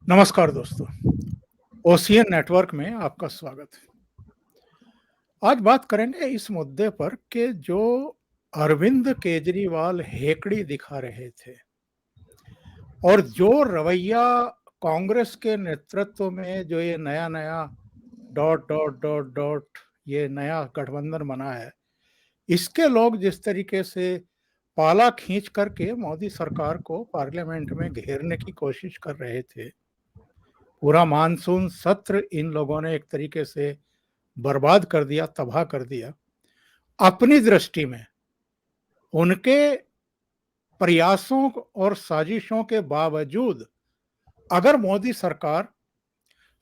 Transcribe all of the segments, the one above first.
नमस्कार दोस्तों, ocean network में आपका स्वागत है। आज बात करेंगे इस मुद्दे पर कि जो अरविंद केजरीवाल हेकड़ी दिखा रहे थे और जो रवैया कांग्रेस के नेतृत्व में जो ये नया-नया डॉट डॉट डॉट डॉट ये नया गठबंधन बना है, इसके लोग जिस तरीके से पाला खींच करके मोदी सरकार को पार्लियामेंट में घेरने की कोशिश कर रहे थे। पूरा मानसून सत्र इन लोगों ने एक तरीके से बर्बाद कर दिया, तबाह कर दिया। अपनी दृष्टि में उनके प्रयासों और साजिशों के बावजूद अगर मोदी सरकार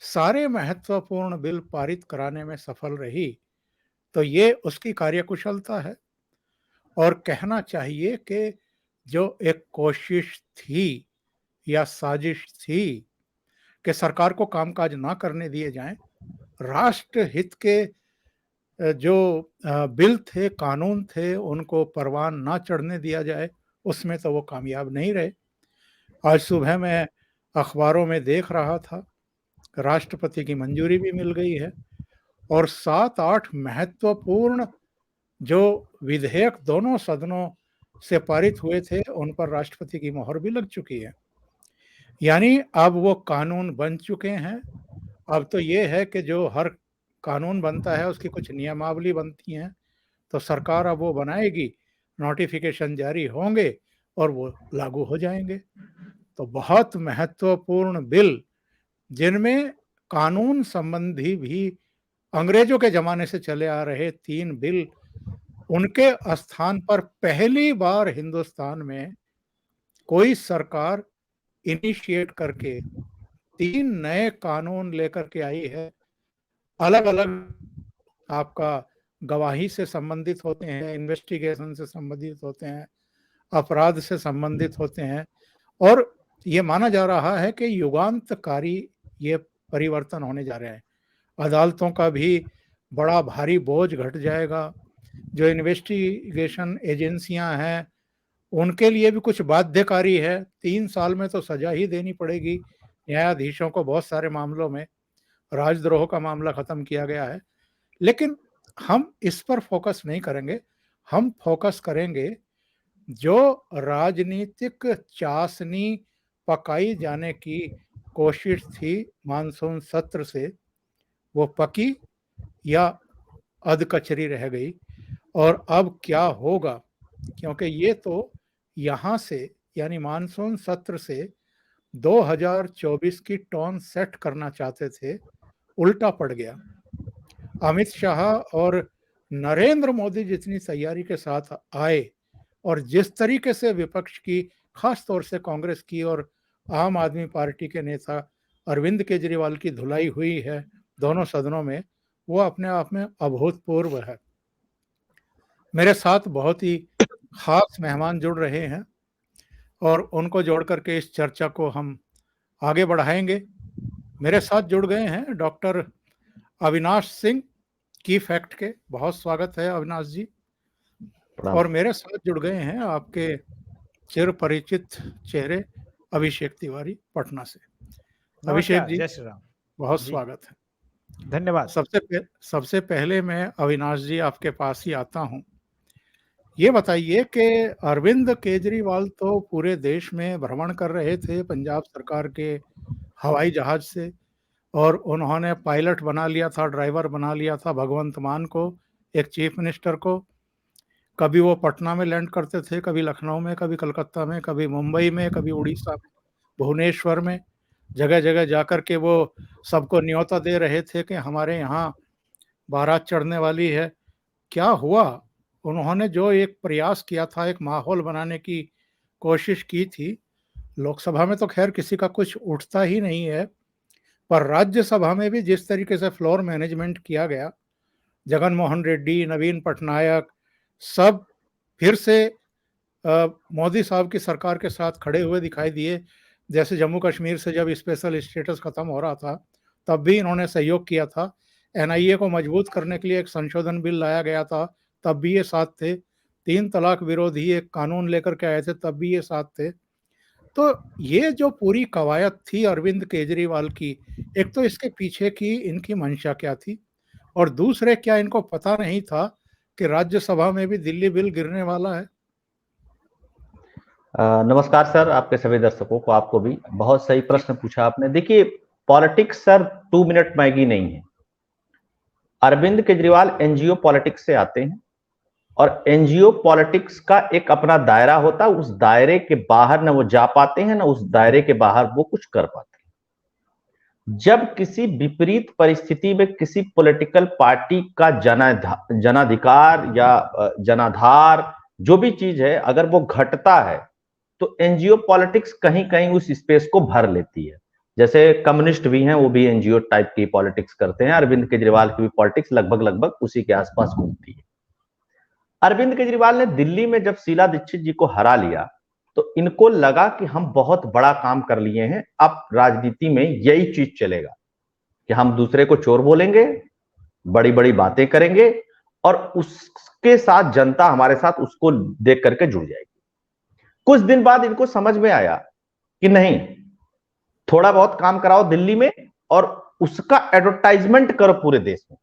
सारे महत्वपूर्ण बिल पारित कराने में सफल रही, तो ये उसकी कार्यकुशलता है। और कहना चाहिए कि जो एक कोशिश थी या साजिश थी कि सरकार को कामकाज ना करने दिए जाएं, राष्ट्र हित के जो बिल थे, कानून थे, उनको परवान ना चढ़ने दिया जाए, उसमें तो वो कामयाब नहीं रहे। आज सुबह मैं अखबारों में देख रहा था, राष्ट्रपति की मंजूरी भी मिल गई है और 7-8 महत्वपूर्ण जो विधेयक दोनों सदनों से पारित हुए थे, उन पर राष्ट्रपति की मोहर भी लग चुकी है। यानी अब वो कानून बन चुके हैं। अब तो ये है कि जो हर कानून बनता है, उसकी कुछ नियमावली बनती हैं, तो सरकार अब वो बनाएगी, नोटिफिकेशन जारी होंगे और वो लागू हो जाएंगे। तो बहुत महत्वपूर्ण बिल, जिनमें कानून संबंधी भी अंग्रेजों के ज़माने से चले आ रहे 3 बिल, उनके स्थान पर पहली बार हिंदुस्तान में कोई सरकार इनिशिएट करके 3 नए कानून लेकर के आई है। अलग-अलग आपका गवाही से संबंधित होते हैं, इन्वेस्टिगेशन से संबंधित होते हैं, अपराध से संबंधित होते हैं और ये माना जा रहा है कि युगांतकारी ये परिवर्तन होने जा रहे हैं। अदालतों का भी बड़ा भारी बोझ घट जाएगा। जो इन्वेस्टिगेशन एजेंसियां हैं, उनके लिए भी कुछ बाध्यकारी है। 3 साल में तो सजा ही देनी पड़ेगी न्यायाधीशों को। बहुत सारे मामलों में राजद्रोह का मामला खत्म किया गया है। लेकिन हम इस पर फोकस नहीं करेंगे। हम फोकस करेंगे जो राजनीतिक चाशनी पकाई जाने की कोशिश थी मानसून सत्र से, वो पकी या अधकचरी रह गई और अब क्या होगा। क्योंकि ये तो यहाँ से यानी मानसून सत्र से 2024 की टोन सेट करना चाहते थे, उल्टा पड़ गया। अमित शाह और नरेंद्र मोदी जितनी तैयारी के साथ आए और जिस तरीके से विपक्ष की, खास तौर से कांग्रेस की और आम आदमी पार्टी के नेता अरविंद केजरीवाल की धुलाई हुई है दोनों सदनों में, वो अपने आप में अभूतपूर्व है। मेरे साथ बहुत ही खास मेहमान जुड़ रहे हैं और उनको जोड़ करके इस चर्चा को हम आगे बढ़ाएंगे। मेरे साथ जुड़ गए हैं डॉक्टर अविनाश सिंह, की फैक्ट के। बहुत स्वागत है अविनाश जी। और मेरे साथ जुड़ गए हैं आपके चिर परिचित चेहरे अभिषेक तिवारी पटना से। अभिषेक जी, जय श्री राम बहुत जी, स्वागत है। धन्यवाद। सबसे पहले मैं अविनाश जी आपके पास ही आता हूं। ये बताइए कि अरविंद केजरीवाल तो पूरे देश में भ्रमण कर रहे थे पंजाब सरकार के हवाई जहाज से और उन्होंने पायलट बना लिया था, ड्राइवर बना लिया था भगवंत मान को, एक चीफ मिनिस्टर को। कभी वो पटना में लैंड करते थे, कभी लखनऊ में, कभी कलकत्ता में, कभी मुंबई में, कभी उड़ीसा में, भुवनेश्वर में। जगह जगह जाकर के वो सबको न्योता दे रहे थे कि हमारे यहाँ बारात चढ़ने वाली है। क्या हुआ? उन्होंने जो एक प्रयास किया था, एक माहौल बनाने की कोशिश की थी, लोकसभा में तो खैर किसी का कुछ उठता ही नहीं है, पर राज्यसभा में भी जिस तरीके से फ्लोर मैनेजमेंट किया गया, जगन मोहन रेड्डी, नवीन पटनायक, सब फिर से मोदी साहब की सरकार के साथ खड़े हुए दिखाई दिए। जैसे जम्मू कश्मीर से जब स्पेशल स्टेटस खत्म हो रहा था, तब भी इन्होंने सहयोग किया था। एनआईए को मजबूत करने के लिए एक संशोधन बिल लाया गया था, तब भी ये साथ थे। 3 तलाक विरोधी एक कानून लेकर के आए थे, तब भी ये साथ थे। तो ये जो पूरी कवायद थी अरविंद केजरीवाल की, एक तो इसके पीछे की इनकी मंशा क्या थी? और दूसरे, क्या इनको पता नहीं था कि राज्यसभा में भी दिल्ली बिल गिरने वाला है? नमस्कार सर, आपके सभी दर्शकों को, आपको भी। बहुत सही प्रश्न पूछा आपने। देखिए, पॉलिटिक्स सर 2 मिनट मैगी नहीं है। अरविंद केजरीवाल एनजीओ पॉलिटिक्स से आते हैं और एनजीओ पॉलिटिक्स का एक अपना दायरा होता है। उस दायरे के बाहर ना वो जा पाते हैं, ना उस दायरे के बाहर वो कुछ कर पाते हैं। जब किसी विपरीत परिस्थिति में किसी पॉलिटिकल पार्टी का जनाधिकार या जनाधार, जो भी चीज है, अगर वो घटता है तो एनजीओ पॉलिटिक्स कहीं कहीं उस स्पेस को भर लेती है। जैसे कम्युनिस्ट भी हैं, वो भी एनजीओ टाइप की पॉलिटिक्स करते हैं। अरविंद केजरीवाल की भी पॉलिटिक्स लगभग लगभग उसी के आसपास घूमती है। अरविंद केजरीवाल ने दिल्ली में जब शीला दीक्षित जी को हरा लिया तो इनको लगा कि हम बहुत बड़ा काम कर लिए हैं, अब राजनीति में यही चीज चलेगा कि हम दूसरे को चोर बोलेंगे, बड़ी बड़ी बातें करेंगे और उसके साथ जनता हमारे साथ उसको देख करके जुड़ जाएगी। कुछ दिन बाद इनको समझ में आया कि नहीं, थोड़ा बहुत काम कराओ दिल्ली में और उसका एडवर्टाइजमेंट करो पूरे देश में।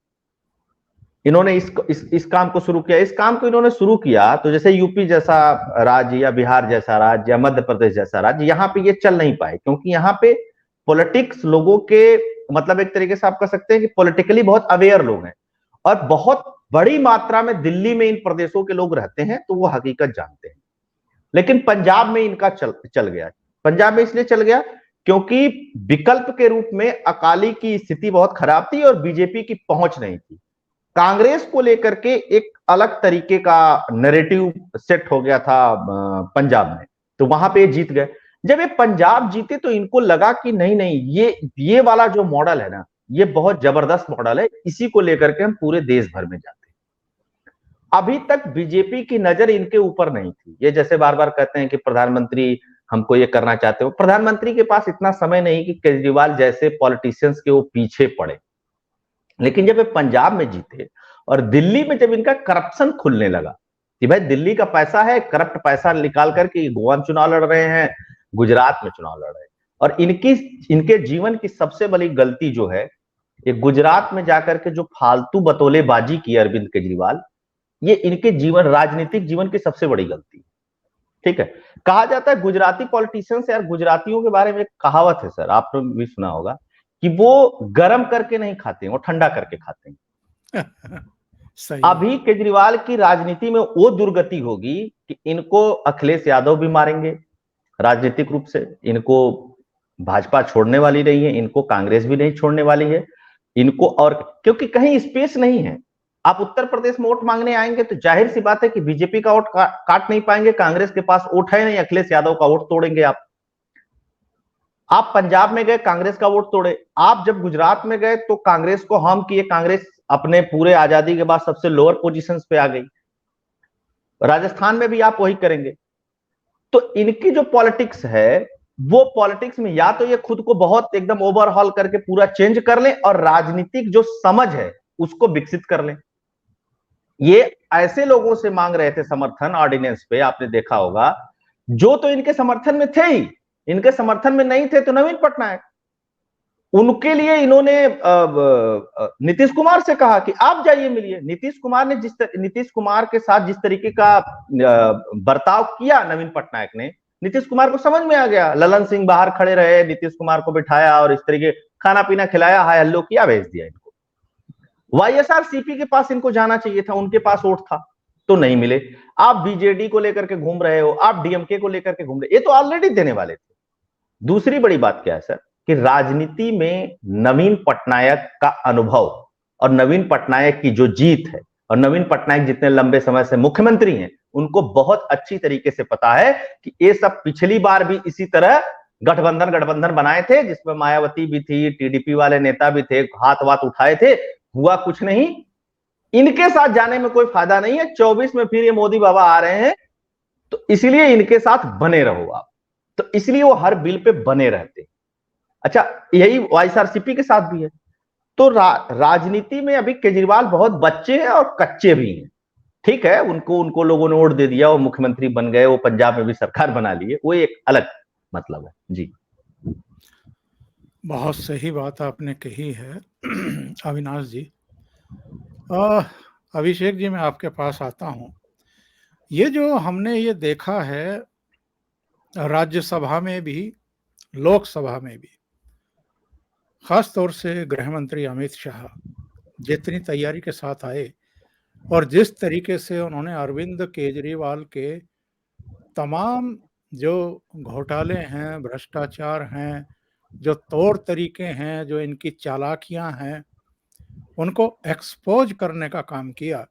इन्होंने इस काम को शुरू किया। इस काम को इन्होंने शुरू किया तो जैसे यूपी जैसा राज्य या बिहार जैसा राज्य या मध्य प्रदेश जैसा राज्य, यहां पे ये चल नहीं पाए, क्योंकि यहां पे पॉलिटिक्स लोगों के, मतलब एक तरीके से आप कह सकते हैं कि पॉलिटिकली बहुत अवेयर लोग हैं और बहुत बड़ी मात्रा में दिल्ली में इन प्रदेशों के लोग रहते हैं, तो वो हकीकत जानते हैं। लेकिन पंजाब में इनका चल गया। पंजाब में इसलिए चल गया क्योंकि विकल्प के रूप में अकाली की स्थिति बहुत खराब थी और बीजेपी की पहुंच नहीं थी। कांग्रेस को लेकर के एक अलग तरीके का नैरेटिव सेट हो गया था पंजाब में, तो वहां पे जीत गए। जब ये पंजाब जीते तो इनको लगा कि नहीं नहीं, ये वाला जो मॉडल है ना, ये बहुत जबरदस्त मॉडल है, इसी को लेकर के हम पूरे देश भर में जाते हैं। अभी तक बीजेपी की नजर इनके ऊपर नहीं थी। ये जैसे बार बार कहते हैं कि प्रधानमंत्री हमको ये करना चाहते हो, प्रधानमंत्री के पास इतना समय नहीं कि केजरीवाल जैसे पॉलिटिशियंस के वो पीछे पड़े। लेकिन जब ये पंजाब में जीते और दिल्ली में जब इनका करप्शन खुलने लगा कि भाई दिल्ली का पैसा है, करप्ट पैसा निकाल करके गोवा में चुनाव लड़ रहे हैं, गुजरात में चुनाव लड़ रहे हैं, और इनके जीवन की सबसे बड़ी गलती जो है, ये गुजरात में जाकर के जो फालतू बतौलेबाजी की अरविंद केजरीवाल, ये इनके जीवन, राजनीतिक जीवन की सबसे बड़ी गलती। ठीक है, कहा जाता है गुजराती पॉलिटिशियंस, यार गुजरातियों के बारे में एक कहावत है सर, आपने भी सुना होगा, कि वो गर्म करके नहीं खाते, वो ठंडा करके खाते हैं। सही। अभी केजरीवाल की राजनीति में वो दुर्गति होगी कि इनको अखिलेश यादव भी मारेंगे राजनीतिक रूप से, इनको भाजपा छोड़ने वाली नहीं है, इनको कांग्रेस भी नहीं छोड़ने वाली है इनको, और क्योंकि कहीं स्पेस नहीं है। आप उत्तर प्रदेश में वोट मांगने आएंगे तो जाहिर सी बात है कि बीजेपी का वोट काट नहीं पाएंगे, कांग्रेस के पास वोट है नहीं, अखिलेश यादव का वोट तोड़ेंगे आप पंजाब में गए, कांग्रेस का वोट तोड़े। आप जब गुजरात में गए तो कांग्रेस को हम किए, कांग्रेस अपने पूरे आजादी के बाद सबसे लोअर पोजीशंस पे आ गई। राजस्थान में भी आप वही करेंगे। तो इनकी जो पॉलिटिक्स है, वो पॉलिटिक्स में या तो ये खुद को बहुत एकदम ओवरहॉल करके पूरा चेंज कर ले और राजनीतिक जो समझ है उसको विकसित कर ले। ये ऐसे लोगों से मांग रहे थे समर्थन ऑर्डिनेंस पे, आपने देखा होगा, जो तो इनके समर्थन में थे ही, इनके समर्थन में नहीं थे तो नवीन पटनायक। उनके लिए इन्होंने नीतीश कुमार से कहा कि आप जाइए मिलिए। नीतीश कुमार ने नीतीश कुमार के साथ जिस तरीके का बर्ताव किया नवीन पटनायक ने, नीतीश कुमार को समझ में आ गया। ललन सिंह बाहर खड़े रहे, नीतीश कुमार को बिठाया और इस तरीके खाना पीना खिलाया, हाय हल्लो किया, भेज दिया इनको। वाईएसआरसीपी के पास इनको जाना चाहिए था, उनके पास वोट था तो नहीं मिले। आप बीजेडी को लेकर के घूम रहे हो, आप डीएमके को लेकर के घूम रहे, ये तो ऑलरेडी देने वाले थे। दूसरी बड़ी बात क्या है सर, कि राजनीति में नवीन पटनायक का अनुभव और नवीन पटनायक की जो जीत है, और नवीन पटनायक जितने लंबे समय से मुख्यमंत्री हैं, उनको बहुत अच्छी तरीके से पता है कि ये सब पिछली बार भी इसी तरह गठबंधन बनाए थे, जिसमें मायावती भी थी, टीडीपी वाले नेता भी थे, हाथ वाथ उठाए थे, हुआ कुछ नहीं। इनके साथ जाने में कोई फायदा नहीं है। 24 में फिर ये मोदी बाबा आ रहे हैं, तो इसलिए इनके साथ बने रहो आप। तो इसलिए वो हर बिल पे बने रहते। अच्छा, यही वाईएसआरसीपी के साथ भी है। तो राजनीति में अभी केजरीवाल बहुत बच्चे हैं और कच्चे भी हैं। ठीक है, उनको लोगों ने वोट दे दिया, वो मुख्यमंत्री बन गए, वो पंजाब में भी सरकार बना लिए, वो एक अलग मतलब है। जी। बहुत सही बात आपने कही है अविनाश जी। अभिषेक जी, मैं आपके पास आता हूँ। ये जो हमने ये देखा है राज्यसभा में भी, लोकसभा में भी, खास तौर से गृह मंत्री अमित शाह जितनी तैयारी के साथ आए और जिस तरीके से उन्होंने अरविंद केजरीवाल के तमाम जो घोटाले हैं, भ्रष्टाचार हैं, जो तौर तरीके हैं, जो इनकी चालाकियां हैं, उनको एक्सपोज करने का काम किया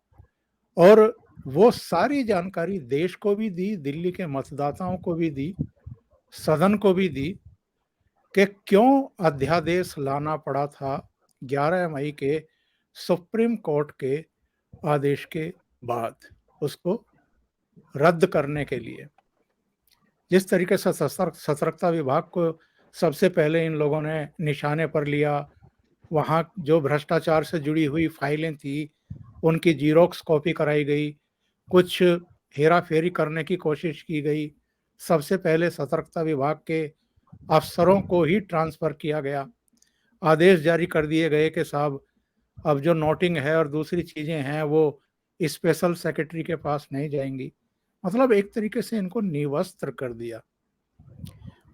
और वो सारी जानकारी देश को भी दी, दिल्ली के मतदाताओं को भी दी, सदन को भी दी कि क्यों अध्यादेश लाना पड़ा था 11 मई के सुप्रीम कोर्ट के आदेश के बाद उसको रद्द करने के लिए। जिस तरीके से सतर्कता विभाग को सबसे पहले इन लोगों ने निशाने पर लिया, वहाँ जो भ्रष्टाचार से जुड़ी हुई फाइलें थी, उनकी जीरोक्स कॉपी कराई गई, कुछ हेरा-फेरी करने की कोशिश की गई। सबसे पहले सतर्कता विभाग के अफसरों को ही ट्रांसफ़र किया गया। आदेश जारी कर दिए गए कि साहब अब जो नोटिंग है और दूसरी चीज़ें हैं वो स्पेशल सेक्रेटरी के पास नहीं जाएँगी। मतलब एक तरीके से इनको निवस्त्र कर दिया।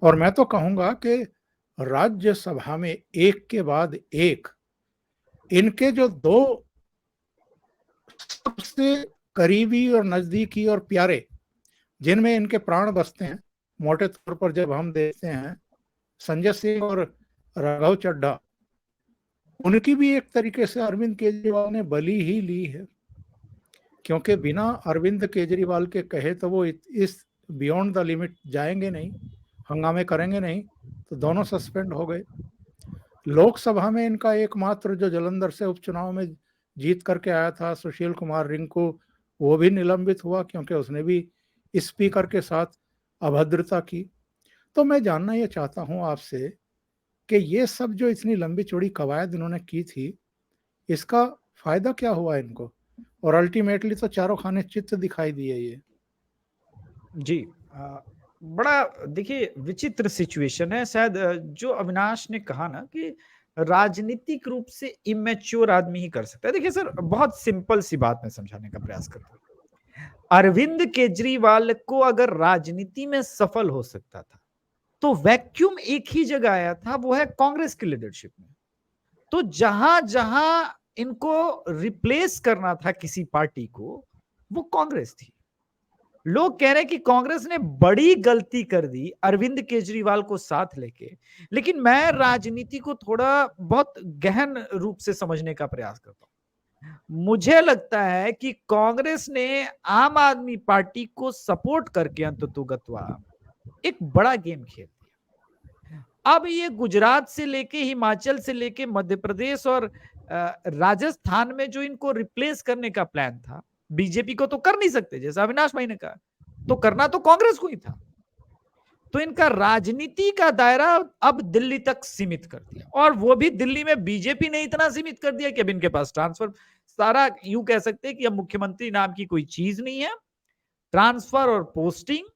और मैं तो कहूँगा कि राज्यसभा में एक के बाद एक इनके जो 2 सबसे करीबी और नज़दीकी और प्यारे, जिनमें इनके प्राण बसते हैं, मोटे तौर पर जब हम देखते हैं, संजय सिंह और राघव चड्ढा, उनकी भी एक तरीके से अरविंद केजरीवाल ने बलि ही ली है। क्योंकि बिना अरविंद केजरीवाल के कहे तो वो इस बियॉन्ड द लिमिट जाएंगे नहीं, हंगामे करेंगे नहीं, तो दोनों सस्पेंड हो गए। लोकसभा में इनका एकमात्र जो जालंधर से उपचुनाव में जीत करके आया था सुशील कुमार रिंकू, वो भी निलंबित हुआ क्योंकि उसने भी स्पीकर के साथ अभद्रता की। तो मैं जानना ये चाहता हूं आपसे कि ये सब जो इतनी लंबी चौड़ी कवायद इन्होंने की थी, इसका फायदा क्या हुआ इनको? और अल्टीमेटली तो चारों खाने चित्त दिखाई दिए ये। जी। बड़ा देखिए विचित्र सिचुएशन है शायद, जो अविनाश ने कहा ना कि राजनीतिक रूप से इमेच्योर आदमी ही कर सकता है। देखिए सर, बहुत सिंपल सी बात मैं समझाने का प्रयास करता हूँ। अरविंद केजरीवाल को अगर राजनीति में सफल हो सकता था तो वैक्यूम एक ही जगह आया था, वो है कांग्रेस की लीडरशिप में। तो जहां जहां इनको रिप्लेस करना था किसी पार्टी को, वो कांग्रेस थी। लोग कह रहे हैं कि कांग्रेस ने बड़ी गलती कर दी अरविंद केजरीवाल को साथ लेके, लेकिन मैं राजनीति को थोड़ा बहुत गहन रूप से समझने का प्रयास करता हूं। मुझे लगता है कि कांग्रेस ने आम आदमी पार्टी को सपोर्ट करके अंततोगत्वा एक बड़ा गेम खेल दिया। अब ये गुजरात से लेके, हिमाचल से लेके, मध्य प्रदेश और राजस्थान में जो इनको रिप्लेस करने का प्लान था, बीजेपी को तो कर नहीं सकते, जैसा अविनाश भाई ने कहा, तो करना तो कांग्रेस को ही था। तो इनका राजनीति का दायरा अब दिल्ली तक सीमित कर दिया, और वो भी दिल्ली में बीजेपी ने इतना सीमित कर दिया कि अब इनके पास ट्रांसफर, सारा यूं कह सकते हैं कि अब मुख्यमंत्री नाम की कोई चीज नहीं है। ट्रांसफर और पोस्टिंग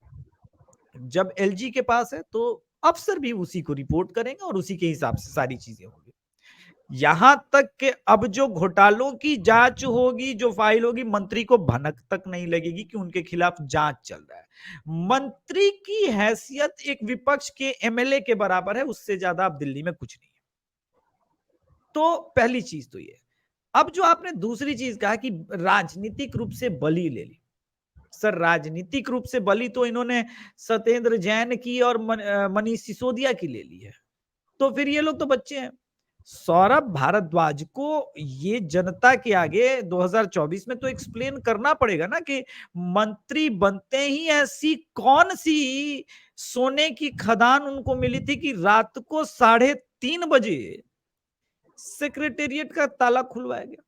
जब एलजी के पास है तो अफसर भी उसी को रिपोर्ट करेंगे और उसी के हिसाब से सारी चीजें होंगी। यहां तक कि अब जो घोटालों की जांच होगी, जो फाइल होगी, मंत्री को भनक तक नहीं लगेगी कि उनके खिलाफ जांच चल रहा है। मंत्री की हैसियत एक विपक्ष के एमएलए के बराबर है, उससे ज्यादा अब दिल्ली में कुछ नहीं है। तो पहली चीज तो ये। अब जो आपने दूसरी चीज कहा कि राजनीतिक रूप से बलि ले ली, सर राजनीतिक रूप से बलि तो इन्होंने सत्येंद्र जैन की और मनीष सिसोदिया की ले ली है। तो फिर ये लोग तो बच्चे हैं। सौरभ भारद्वाज को ये जनता के आगे 2024 में तो एक्सप्लेन करना पड़ेगा ना कि मंत्री बनते ही ऐसी कौन सी सोने की खदान उनको मिली थी कि रात को 3:30 बजे सेक्रेटेरिएट का ताला खुलवाया गया।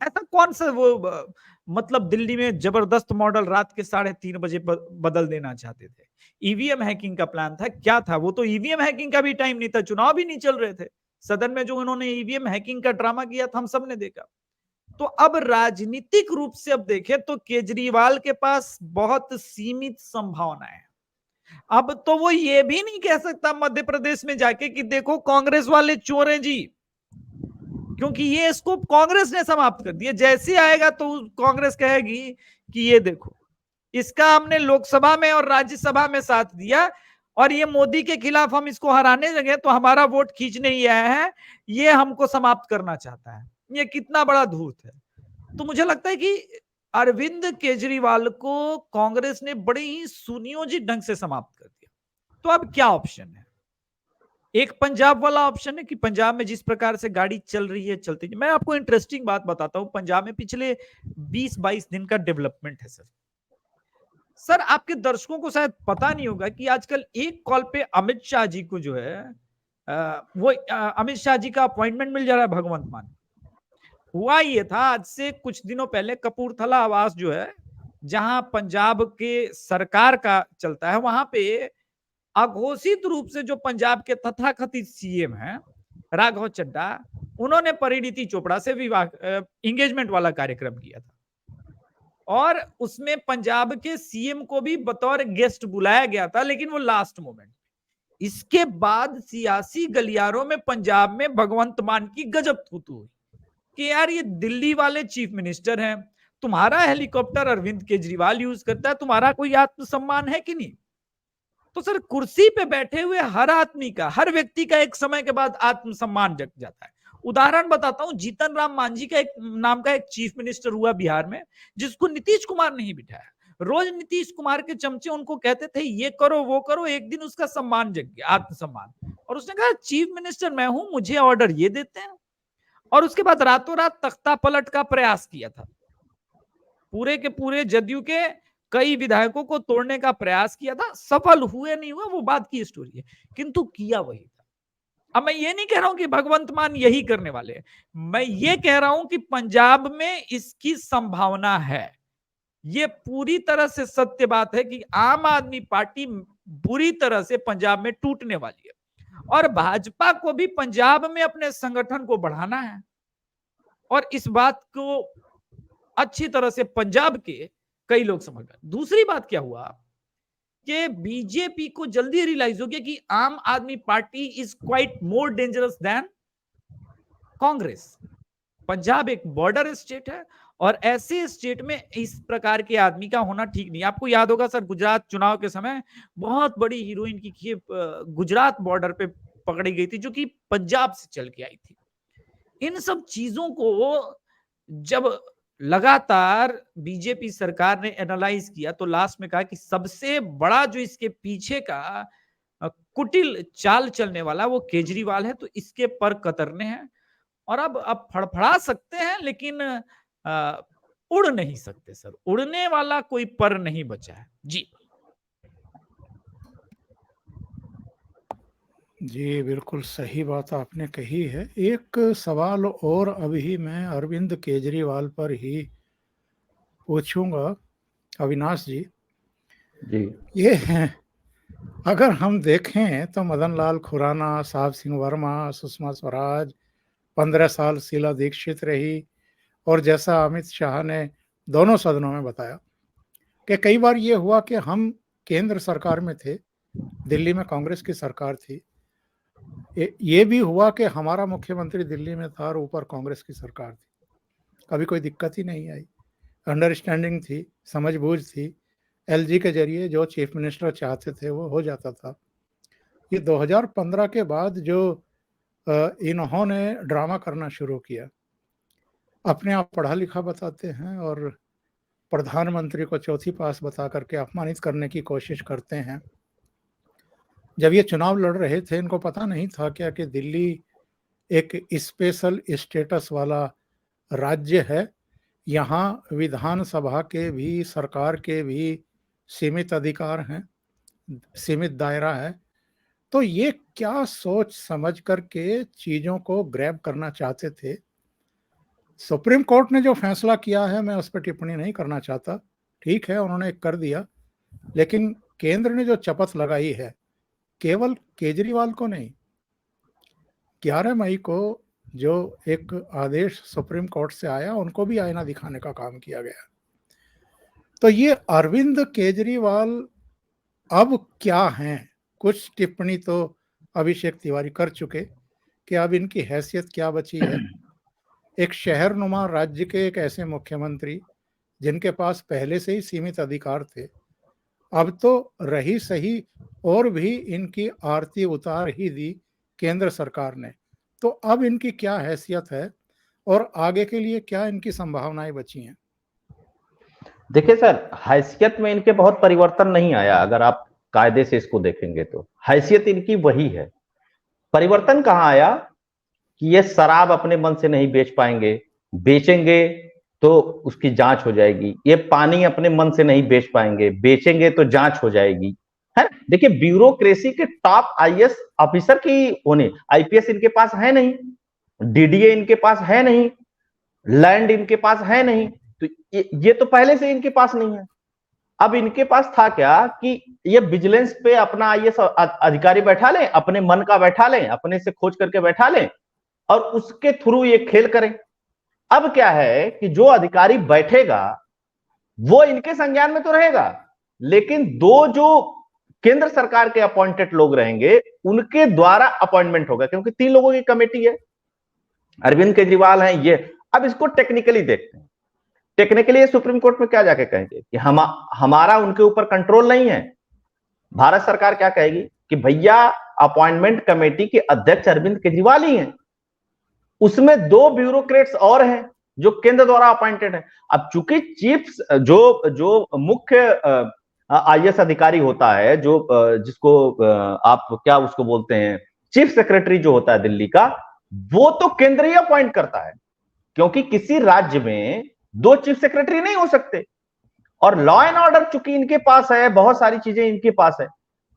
ऐसा कौन सा वो मतलब दिल्ली में जबरदस्त मॉडल रात के 3:30 बजे बदल देना चाहते थे? ईवीएम हैकिंग का प्लान था, क्या था वो? तो ईवीएम हैकिंग का भी टाइम नहीं था, चुनाव भी नहीं चल रहे थे। सदन में जो उन्होंने ईवीएम हैकिंग का ड्रामा किया था, हम सब ने देखा। तो अब राजनीतिक रूप से अब देखें तो केजरीवाल के पास बहुत सीमित संभावनाएं हैं। अब तो वो ये भी नहीं कह सकता मध्य प्रदेश में जाके कि देखो कांग्रेस वाले चोर हैं जी, क्योंकि ये स्कोप कांग्रेस ने समाप्त कर दिया। जैसे आएगा तो कांग्रेस कहेगी कि ये देखो, इसका हमने लोकसभा में और राज्यसभा में साथ दिया, और ये मोदी के खिलाफ हम इसको हराने लगे तो हमारा वोट खींचने ही आया है, ये हमको समाप्त करना चाहता है। ये कितना बड़ा धूर्त है। तो मुझे लगता है कि अरविंद केजरीवाल को कांग्रेस ने बड़े ही सुनियोजित ढंग से समाप्त कर दिया। तो अब क्या ऑप्शन है? एक पंजाब वाला ऑप्शन है कि पंजाब में जिस प्रकार से गाड़ी चल रही है चलती है। मैं आपको इंटरेस्टिंग बात बताता हूं, पंजाब में पिछले 20-22 दिन का डेवलपमेंट है सर। आपके दर्शकों को शायद पता नहीं होगा कि आजकल एक कॉल पे अमित शाह जी को जो है अमित शाह जी का अपॉइंटमेंट मिल जा रहा है भगवंत मान। हुआ ये था आज से कुछ दिनों पहले, कपूरथला आवास जो है जहां पंजाब के सरकार का चलता है, वहां पे अघोषित रूप से जो पंजाब के तथाकथित सीएम हैं राघव चड्डा, उन्होंने परिणीति चोपड़ा से विवाह एंगेजमेंट वाला कार्यक्रम किया था, और उसमें पंजाब के सीएम को भी बतौर गेस्ट बुलाया गया था, लेकिन वो लास्ट मोमेंट। इसके बाद सियासी गलियारों में पंजाब में भगवंत मान की गजब थूथू हुई कि यार ये दिल्ली वाले चीफ मिनिस्टर हैं, तुम्हारा हेलीकॉप्टर अरविंद केजरीवाल यूज करता है, तुम्हारा कोई आत्मसम्मान है कि नहीं? तो सर कुर्सी पे बैठे हुए हर आदमी का, हर व्यक्ति का एक समय के बाद आत्मसम्मान जग जाता है। उदाहरण बताता हूं, जीतन राम मांझी का एक नाम का एक चीफ मिनिस्टर हुआ बिहार में, जिसको नीतीश कुमार नहीं बिठाया। रोज नीतीश कुमार के चमचे उनको कहते थे ये करो वो करो, एक दिन उसका सम्मान जग गया, आत्मसम्मान, और उसने कहा चीफ मिनिस्टर मैं हूं, मुझे ऑर्डर ये देते हैं। और उसके बाद रातों रात तख्ता पलट का प्रयास किया था, पूरे के पूरे जदयू के कई विधायकों को तोड़ने का प्रयास किया था, सफल हुए नहीं हुआ वो बात की स्टोरी है, किंतु किया वही था। अब मैं ये नहीं कह रहा हूं कि भगवंत मान यही करने वाले हैं, मैं ये कह रहा हूं कि पंजाब में इसकी संभावना है। ये पूरी तरह से सत्य बात है कि आम आदमी पार्टी बुरी तरह से पंजाब में टूटने वाली है, और भाजपा को भी पंजाब में अपने संगठन को बढ़ाना है, और इस बात को अच्छी तरह से पंजाब के कई लोग समझ गए। दूसरी बात क्या हुआ कि बीजेपी को जल्दी रियलाइज हो गया कि आम आदमी party is quite more dangerous than Congress. Punjab एक बॉर्डर स्टेट है, और ऐसे स्टेट में इस प्रकार के आदमी का होना ठीक नहीं। आपको याद होगा सर, गुजरात चुनाव के समय बहुत बड़ी हीरोइन की खेप गुजरात बॉर्डर पे पकड़ी गई थी, जो कि पंजाब से चल के आई थी। इन सब चीजों को जब लगातार बीजेपी सरकार ने एनालाइज किया, तो लास्ट में कहा कि सबसे बड़ा जो इसके पीछे का कुटिल चाल चलने वाला वो केजरीवाल है, तो इसके पर कतरने हैं, और अब फड़फड़ा सकते हैं लेकिन उड़ नहीं सकते सर। उड़ने वाला कोई पर नहीं बचा है जी। जी, बिल्कुल सही बात आपने कही है। एक सवाल और अभी मैं अरविंद केजरीवाल पर ही पूछूंगा, अविनाश जी। जी ये अगर हम देखें तो मदन लाल खुराना, साहब सिंह वर्मा, सुषमा स्वराज 15 साल शीला दीक्षित रही, और जैसा अमित शाह ने दोनों सदनों में बताया कि कई बार ये हुआ कि हम केंद्र सरकार में थे, दिल्ली में कांग्रेस की सरकार थी, ये भी हुआ कि हमारा मुख्यमंत्री दिल्ली में था और ऊपर कांग्रेस की सरकार थी, कभी कोई दिक्कत ही नहीं आई, अंडरस्टैंडिंग थी, समझबूझ थी, एलजी के जरिए जो चीफ मिनिस्टर चाहते थे वो हो जाता था। ये 2015 के बाद जो इन्होंने ड्रामा करना शुरू किया, अपने आप पढ़ा लिखा बताते हैं और प्रधानमंत्री को चौथी पास बता करके अपमानित करने की कोशिश करते हैं। जब ये चुनाव लड़ रहे थे, इनको पता नहीं था क्या कि दिल्ली एक स्पेशल स्टेटस वाला राज्य है, यहाँ विधानसभा के भी, सरकार के भी सीमित अधिकार हैं, सीमित दायरा है। तो ये क्या सोच समझ करके चीज़ों को ग्रैब करना चाहते थे। सुप्रीम कोर्ट ने जो फैसला किया है मैं उस पर टिप्पणी नहीं करना चाहता, ठीक है उन्होंने कर दिया, लेकिन केंद्र ने जो चपत लगाई है केवल केजरीवाल को नहीं, 11 मई को जो एक आदेश सुप्रीम कोर्ट से आया उनको भी आईना दिखाने का काम किया गया। तो ये अरविंद केजरीवाल अब क्या हैं? कुछ टिप्पणी तो अभिषेक तिवारी कर चुके कि अब इनकी हैसियत क्या बची है। एक शहरनुमा राज्य के एक ऐसे मुख्यमंत्री जिनके पास पहले से ही सीमित अधिकार थे, अब तो रही सही और भी इनकी आरती उतार ही दी केंद्र सरकार ने। तो अब इनकी क्या हैसियत है और आगे के लिए क्या इनकी संभावनाएं बची हैं? देखिए सर, हैसियत में इनके बहुत परिवर्तन नहीं आया। अगर आप कायदे से इसको देखेंगे तो हैसियत इनकी वही है। परिवर्तन कहाँ आया कि ये शराब अपने मन से नहीं बेच पाएंगे, बेचेंगे तो उसकी जांच हो जाएगी। ये पानी अपने मन से नहीं बेच पाएंगे, बेचेंगे तो जांच हो जाएगी, है। देखिए, ब्यूरोक्रेसी के टॉप आईएएस ऑफिसर की होने, आईपीएस इनके पास है नहीं, डीडीए इनके पास है नहीं, लैंड इनके पास है नहीं, तो ये तो पहले से इनके पास नहीं है। अब इनके पास था क्या कि ये विजिलेंस पे अपना आईएएस अधिकारी बैठा लें, अपने मन का बैठा लें, अपने से खोज करके बैठा लें और उसके थ्रू ये खेल करें। अब क्या है कि जो अधिकारी बैठेगा वो इनके संज्ञान में तो रहेगा, लेकिन दो जो केंद्र सरकार के अपॉइंटेड लोग रहेंगे उनके द्वारा अपॉइंटमेंट होगा, क्योंकि 3 लोगों की कमेटी है, अरविंद केजरीवाल हैं ये। अब इसको टेक्निकली देखते हैं। टेक्निकली ये सुप्रीम कोर्ट में क्या जाके कहेंगे कि हमारा उनके ऊपर कंट्रोल नहीं है। भारत सरकार क्या कहेगी कि भैया अपॉइंटमेंट कमेटी के अध्यक्ष अरविंद केजरीवाल ही हैं, उसमें 2 ब्यूरोक्रेट्स और हैं जो केंद्र द्वारा अपॉइंटेड है। अब चूंकि चीफ जो मुख्य आईएएस अधिकारी होता है, जो जिसको आप क्या उसको बोलते हैं, चीफ सेक्रेटरी जो होता है दिल्ली का, वो तो केंद्र ही अपॉइंट करता है, क्योंकि किसी राज्य में 2 चीफ सेक्रेटरी नहीं हो सकते। और लॉ एंड ऑर्डर चूंकि इनके पास है, बहुत सारी चीजें इनके पास है,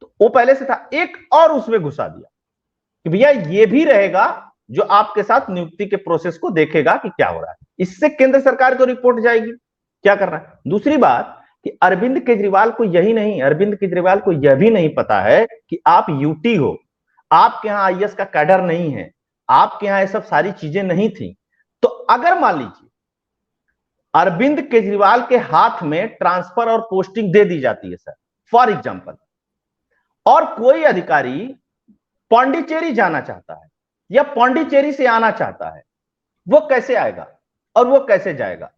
तो वो पहले से था। एक और उसमें घुसा दिया कि भैया ये भी रहेगा जो आपके साथ नियुक्ति के प्रोसेस को देखेगा कि क्या हो रहा है। इससे केंद्र सरकार को रिपोर्ट जाएगी क्या कर रहा है। दूसरी बात कि अरविंद केजरीवाल को यही नहीं, अरविंद केजरीवाल को यह भी नहीं पता है कि आप यूटी हो, आपके यहां आईएएस का कैडर नहीं है, आपके यहां ये सब सारी चीजें नहीं थी। तो अगर मान लीजिए अरविंद केजरीवाल के हाथ में ट्रांसफर और पोस्टिंग दे दी जाती है सर, फॉर एग्जांपल, और कोई अधिकारी पांडिचेरी जाना चाहता है या पांडिचेरी से आना चाहता है, वो कैसे आएगा और वो कैसे जाएगा?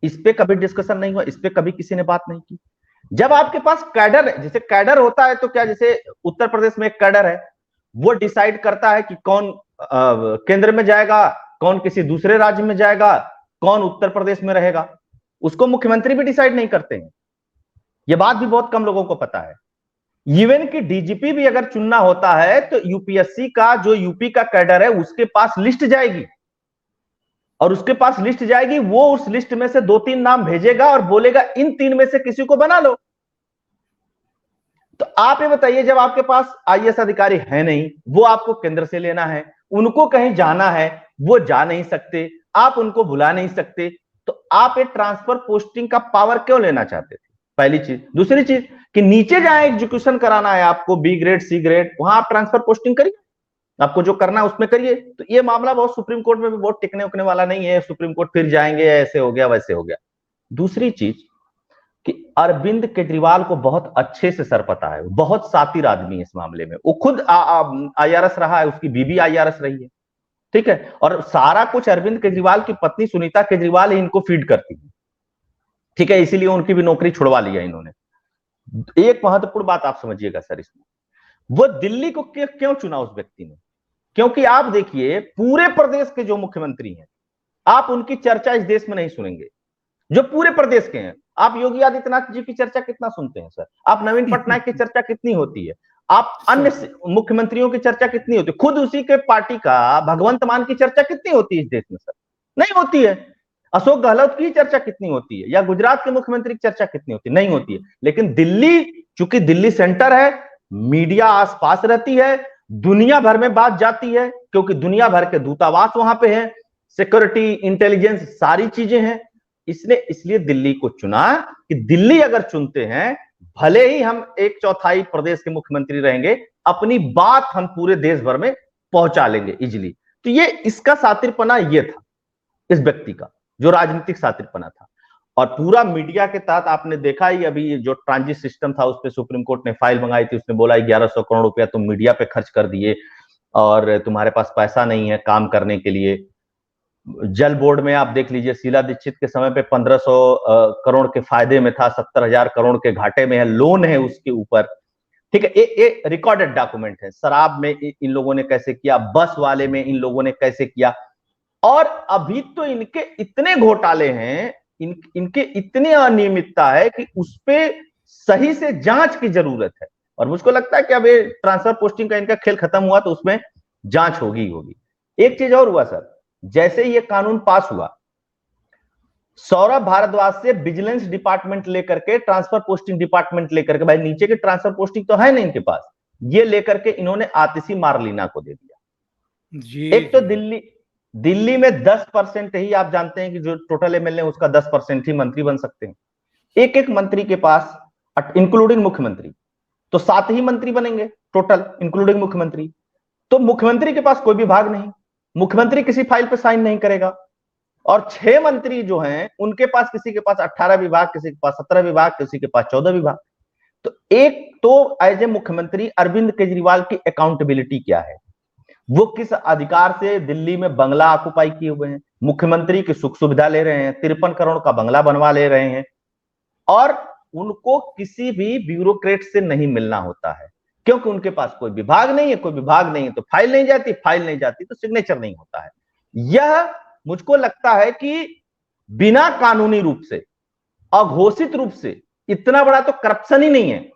इस पे कभी डिस्कशन नहीं हुआ, इस पे कभी किसी ने बात नहीं की। जब आपके पास कैडर है, जैसे कैडर होता है तो क्या, जैसे उत्तर प्रदेश में एक कैडर है, वो डिसाइड करता है कि कौन केंद्र में जाएगा, कौन किसी दूसरे राज्य में जाएगा, कौन उत्तर प्रदेश में रहेगा, उसको मुख्यमंत्री भी डिसाइड नहीं करते हैं। यह बात भी बहुत कम लोगों को पता है। इवन की डीजीपी भी अगर चुनना होता है तो यूपीएससी का जो यूपी का कैडर है उसके पास लिस्ट जाएगी, और उसके पास लिस्ट जाएगी, वो उस लिस्ट में से 2-3 नाम भेजेगा और बोलेगा इन 3 में से किसी को बना लो। तो आप ये बताइए, जब आपके पास आईएएस अधिकारी है नहीं, वो आपको केंद्र से लेना है, उनको कहीं जाना है, वो जा नहीं सकते, आप उनको बुला नहीं सकते, तो आप एक ट्रांसफर पोस्टिंग का पावर क्यों लेना चाहते थे? पहली चीज। दूसरी चीज कि नीचे जाए एग्जीक्यूशन कराना है आपको, बी ग्रेड सी ग्रेड, वहां आप ट्रांसफर पोस्टिंग करिए, आपको जो करना है उसमें करिए। तो ये मामला बहुत सुप्रीम कोर्ट में भी बहुत टिकने उकने वाला नहीं है, सुप्रीम कोर्ट फिर जाएंगे ऐसे हो गया वैसे हो गया। दूसरी चीज कि अरविंद केजरीवाल को बहुत अच्छे से सर पता है, बहुत शातिर आदमी है इस मामले में। वो खुद आईआरएस रहा है, उसकी बीबी आईआरएस रही है, ठीक है, और सारा कुछ अरविंद केजरीवाल की पत्नी सुनीता केजरीवाल ही इनको फीड करती है, ठीक है, इसीलिए उनकी भी नौकरी छुड़वा लिया इन्होंने। एक महत्वपूर्ण बात आप समझिएगा सर इसमें, वो दिल्ली को क्यों चुना उस व्यक्ति ने? क्योंकि आप देखिए पूरे प्रदेश के जो मुख्यमंत्री हैं, आप उनकी चर्चा इस देश में नहीं सुनेंगे, जो पूरे प्रदेश के हैं। आप योगी आदित्यनाथ जी की चर्चा कितना सुनते हैं सर? आप नवीन पटनायक की चर्चा कितनी होती है? आप अन्य मुख्यमंत्रियों की चर्चा कितनी होती है? खुद उसी के पार्टी का भगवंत मान की चर्चा कितनी होती है इस देश में सर? नहीं होती है। अशोक गहलोत की चर्चा कितनी होती है? या गुजरात के मुख्यमंत्री की चर्चा कितनी होती है? नहीं होती है। लेकिन दिल्ली, चूंकि दिल्ली सेंटर है, मीडिया आसपास रहती है, दुनिया भर में बात जाती है, क्योंकि दुनिया भर के दूतावास वहां पे हैं, सिक्योरिटी इंटेलिजेंस सारी चीजें हैं। इसने इसलिए दिल्ली को चुना कि दिल्ली अगर चुनते हैं, भले ही हम 1/4 प्रदेश के मुख्यमंत्री रहेंगे, अपनी बात हम पूरे देश भर में पहुंचा लेंगे इजिली। तो ये इसका शातिरपना ये था, इस व्यक्ति का जो राजनीतिक शातिरपना था। और पूरा मीडिया के तहत आपने देखा ही, अभी जो ट्रांजिट सिस्टम था उस पर सुप्रीम कोर्ट ने फाइल मंगाई थी, उसने बोला 1100 करोड़ रुपया तुम मीडिया पे खर्च कर दिए और तुम्हारे पास पैसा नहीं है काम करने के लिए। जल बोर्ड में आप देख लीजिए, शीला दीक्षित के समय पे 1500 करोड़ के फायदे में था, 70,000 करोड़ के घाटे में है, लोन है उसके ऊपर। ठीक है, ये रिकॉर्डेड डॉक्यूमेंट है। शराब में इन लोगों ने कैसे किया, बस वाले में इन लोगों ने कैसे किया, और अभी तो इनके इतने घोटाले हैं, इनके इतनी अनियमितता है कि उस पर सही से जांच की जरूरत है। और मुझको लगता है कि अब ये ट्रांसफर पोस्टिंग का इनका खेल खत्म हुआ तो उसमें जांच होगी ही होगी। एक चीज और हुआ सर, जैसे ये कानून पास हुआ, सौरभ भारद्वाज से विजिलेंस डिपार्टमेंट लेकर के ट्रांसफर पोस्टिंग डिपार्टमेंट लेकर के, भाई नीचे के ट्रांसफर पोस्टिंग तो है नहीं इनके पास, ये लेकर के इन्होंने आतिशी मारलीना को दे दिया जी। एक तो दिल्ली में 10% ही, आप जानते हैं कि जो टोटल एमएलए उसका 10% ही मंत्री बन सकते हैं। एक मंत्री के पास, इंक्लूडिंग मुख्यमंत्री, तो 7 ही मंत्री बनेंगे टोटल इंक्लूडिंग मुख्यमंत्री। तो मुख्यमंत्री के पास कोई विभाग नहीं, मुख्यमंत्री किसी फाइल पर साइन नहीं करेगा। और 6 मंत्री जो हैं उनके पास, किसी के पास 18 विभाग, किसी के पास 17 विभाग, किसी के पास 14 विभाग। तो एक तो एज ए मुख्यमंत्री अरविंद केजरीवाल की अकाउंटेबिलिटी क्या है, वो किस अधिकार से दिल्ली में बंगला ऑक्युपाई किए हुए हैं, मुख्यमंत्री की सुख सुविधा ले रहे हैं, 53 करोड़ का बंगला बनवा ले रहे हैं, और उनको किसी भी ब्यूरोक्रेट से नहीं मिलना होता है, क्योंकि उनके पास कोई विभाग नहीं है। कोई विभाग नहीं है तो फाइल नहीं जाती, फाइल नहीं जाती तो सिग्नेचर नहीं होता है। यह मुझको लगता है कि बिना कानूनी रूप से, अघोषित रूप से, इतना बड़ा तो करप्शन ही नहीं है।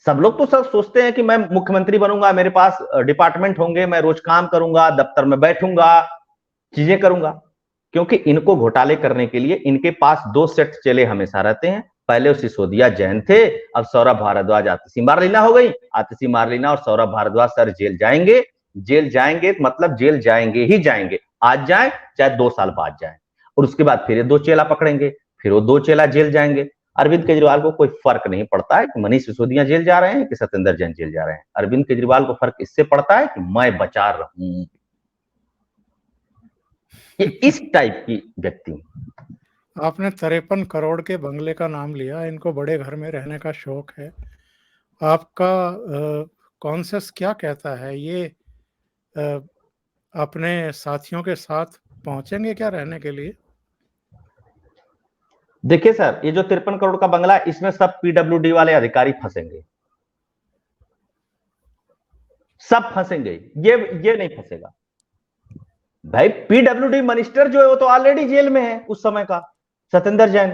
सब लोग तो सब सोचते हैं कि मैं मुख्यमंत्री बनूंगा, मेरे पास डिपार्टमेंट होंगे, मैं रोज काम करूंगा, दफ्तर में बैठूंगा, चीजें करूंगा। क्योंकि इनको घोटाले करने के लिए इनके पास 2 सेट चेले हमेशा रहते हैं। पहले सिसोदिया जैन थे, अब सौरभ भारद्वाज आतिशी मारलीना हो गई। आतिशी मारलीना और सौरभ भारद्वाज सर जेल जाएंगे। जेल जाएंगे मतलब जेल जाएंगे ही जाएंगे, आज जाए चाहे 2 साल बाद जाए, और उसके बाद फिर 2 चेला पकड़ेंगे, फिर वो 2 चेला जेल जाएंगे। अरविंद केजरीवाल को कोई फर्क नहीं पड़ता है कि मनीष सिसोदिया जेल जा रहे हैं कि सत्येंद्र जैन जेल जा रहे हैं। अरविंद केजरीवाल को फर्क इससे पड़ता है कि मैं बचा रहूं। इस टाइप की व्यक्ति। आपने 53 करोड़ के बंगले का नाम लिया, इनको बड़े घर में रहने का शौक है। आपका कॉन्शियस क्या कहता है, ये अपने साथियों के साथ पहुंचेंगे क्या रहने के लिए? देखिए सर, ये जो 53 करोड़ का बंगला है, इसमें सब पीडब्ल्यूडी वाले अधिकारी फंसेंगे, सब फंसेंगे, ये नहीं फंसेगा भाई। पीडब्ल्यूडी मिनिस्टर जो है वो तो ऑलरेडी जेल में है उस समय का, सत्येंद्र जैन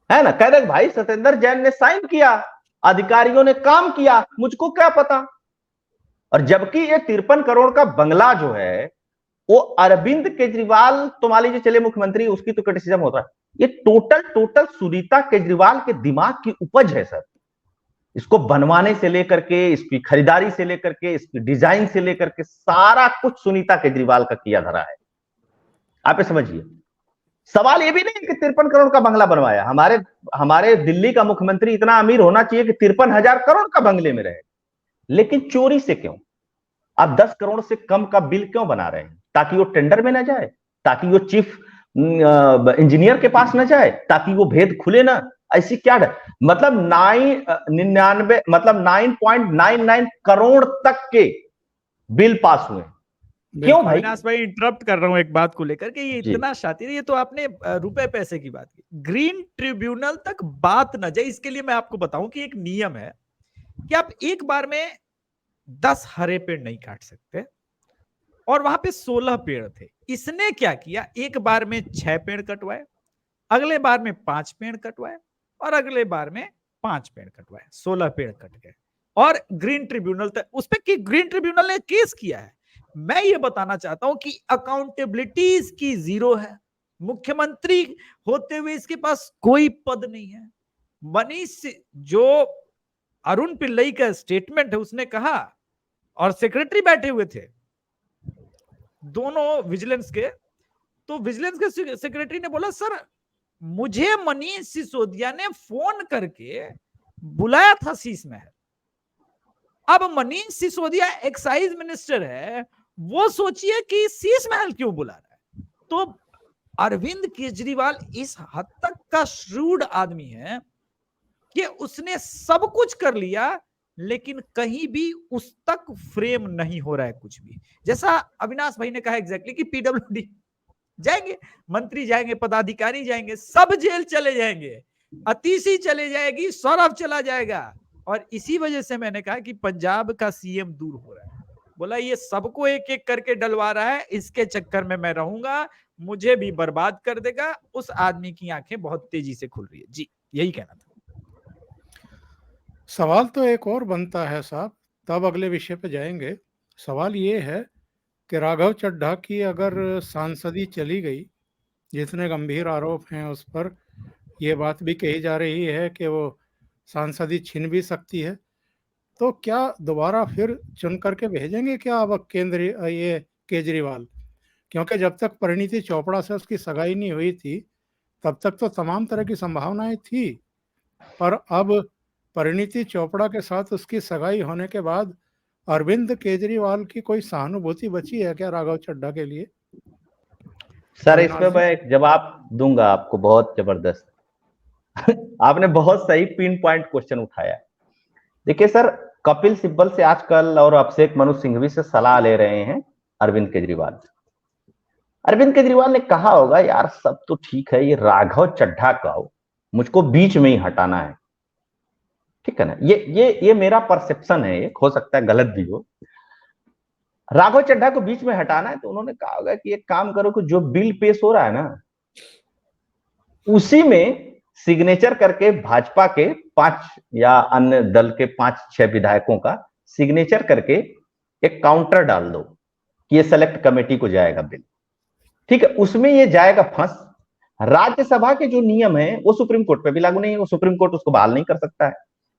है ना। कह रहे भाई सत्येंद्र जैन ने साइन किया, अधिकारियों ने काम किया, मुझको क्या पता। और जबकि ये 53 करोड़ का बंगला जो है वो अरविंद केजरीवाल, तो मान लीजिए चले मुख्यमंत्री, उसकी तो क्रिटिसिज्म होता है, ये टोटल सुनीता केजरीवाल के दिमाग की उपज है सर। इसको बनवाने से लेकर के, इसकी खरीदारी से लेकर के, इसकी डिजाइन से लेकर के, सारा कुछ सुनीता केजरीवाल का किया धरा है। आप समझिए, सवाल ये भी नहीं कि 53 करोड़ का बंगला बनवाया। हमारे दिल्ली का मुख्यमंत्री इतना अमीर होना चाहिए कि 53,000 करोड़ का बंगले में रहे, लेकिन चोरी से क्यों? आप 10 करोड़ से कम का बिल क्यों बना रहे हैं? ताकि वो टेंडर में ना जाए, ताकि वो चीफ इंजीनियर के पास ना जाए, ताकि वो भेद खुले ना। ऐसी क्या मतलब 9.99 करोड़ तक के बिल पास हुए। क्यों भाई? अविनाश भाई इंटरप्ट कर रहा हूं एक बात को लेकर के, ये इतना शातिर, ये तो आपने रुपए पैसे की बात की, ग्रीन ट्रिब्यूनल तक बात न जाए, इसके लिए मैं आपको बताऊं कि एक नियम है कि आप एक बार में 10 हरे पेड़ नहीं काट सकते, और वहां पे 16 पेड़ थे। इसने क्या किया, एक बार में 6 पेड़ कटवाए, अगले बार में 5 पेड़ कटवाए, और अगले बार में 5 पेड़ कटवाए, 16 पेड़ कट गए। और ग्रीन ट्रिब्यूनल तक उस पर ग्रीन ट्रिब्यूनल ने केस किया है। मैं ये बताना चाहता हूं कि अकाउंटेबिलिटी इसकी 0 है। मुख्यमंत्री होते हुए इसके पास कोई पद नहीं है। मनीष, जो अरुण पिल्लई का स्टेटमेंट है, उसने कहा, और सेक्रेटरी बैठे हुए थे दोनों विजिलेंस के, तो विजिलेंस के सेक्रेटरी ने बोला, सर मुझे मनीष सिसोदिया ने फोन करके बुलाया था शीश महल। अब मनीष सिसोदिया एक्साइज मिनिस्टर है, वो सोचिए कि शीश महल क्यों बुला रहा है। तो अरविंद केजरीवाल इस हद तक का श्रूड आदमी है कि उसने सब कुछ कर लिया, लेकिन कहीं भी उस तक फ्रेम नहीं हो रहा है कुछ भी। जैसा अविनाश भाई ने कहा एग्जैक्टली कि पीडब्ल्यूडी जाएंगे, मंत्री जाएंगे, पदाधिकारी जाएंगे, सब जेल चले जाएंगे, अतीशी चले जाएगी, सौरभ चला जाएगा। और इसी वजह से मैंने कहा कि पंजाब का सीएम दूर हो रहा है। बोला ये सबको एक एक करके डलवा रहा है, इसके चक्कर में मैं रहूंगा, मुझे भी बर्बाद कर देगा। उस आदमी की आंखें बहुत तेजी से खुल रही है। जी, यही कहना था। सवाल तो एक और बनता है साहब, तब अगले विषय पे जाएंगे। सवाल ये है कि राघव चड्ढा की अगर सांसदी चली गई, जितने गंभीर आरोप हैं उस पर, ये बात भी कही जा रही है कि वो सांसदी छीन भी सकती है, तो क्या दोबारा फिर चुन करके भेजेंगे क्या अब केंद्रीय ये केजरीवाल? क्योंकि जब तक परिणीति चोपड़ा से उसकी सगाई नहीं हुई थी, तब तक तो तमाम तरह की संभावनाएं थी, पर अब परिणीति चोपड़ा के साथ उसकी सगाई होने के बाद अरविंद केजरीवाल की कोई सहानुभूति बची है क्या राघव चड्ढा के लिए? सर इस पे मैं एक जवाब दूंगा आपको, बहुत जबरदस्त। आपने बहुत सही पिन पॉइंट क्वेश्चन उठाया। देखिए सर, कपिल सिब्बल से आजकल और अभिषेक मनु सिंघवी से सलाह ले रहे हैं अरविंद केजरीवाल। अरविंद केजरीवाल ने कहा होगा यार सब तो ठीक है, ये राघव चड्ढा का मुझको बीच में ही हटाना है, ठीक है ना। ये मेरा परसेप्शन है, हो सकता है गलत भी हो। राघव चड्ढा को बीच में हटाना है तो उन्होंने कहा होगा कि एक काम करो कि जो बिल पेश हो रहा है ना, उसी में सिग्नेचर करके भाजपा के 5 या अन्य दल के 5-6 विधायकों का सिग्नेचर करके एक काउंटर डाल दो कि ये सेलेक्ट कमेटी को जाएगा बिल, ठीक है। उसमें ये जाएगा फंस। राज्यसभा के जो नियम है वो सुप्रीम कोर्ट पे भी लागू नहीं है, वो सुप्रीम कोर्ट उसको बहाल नहीं कर सकता है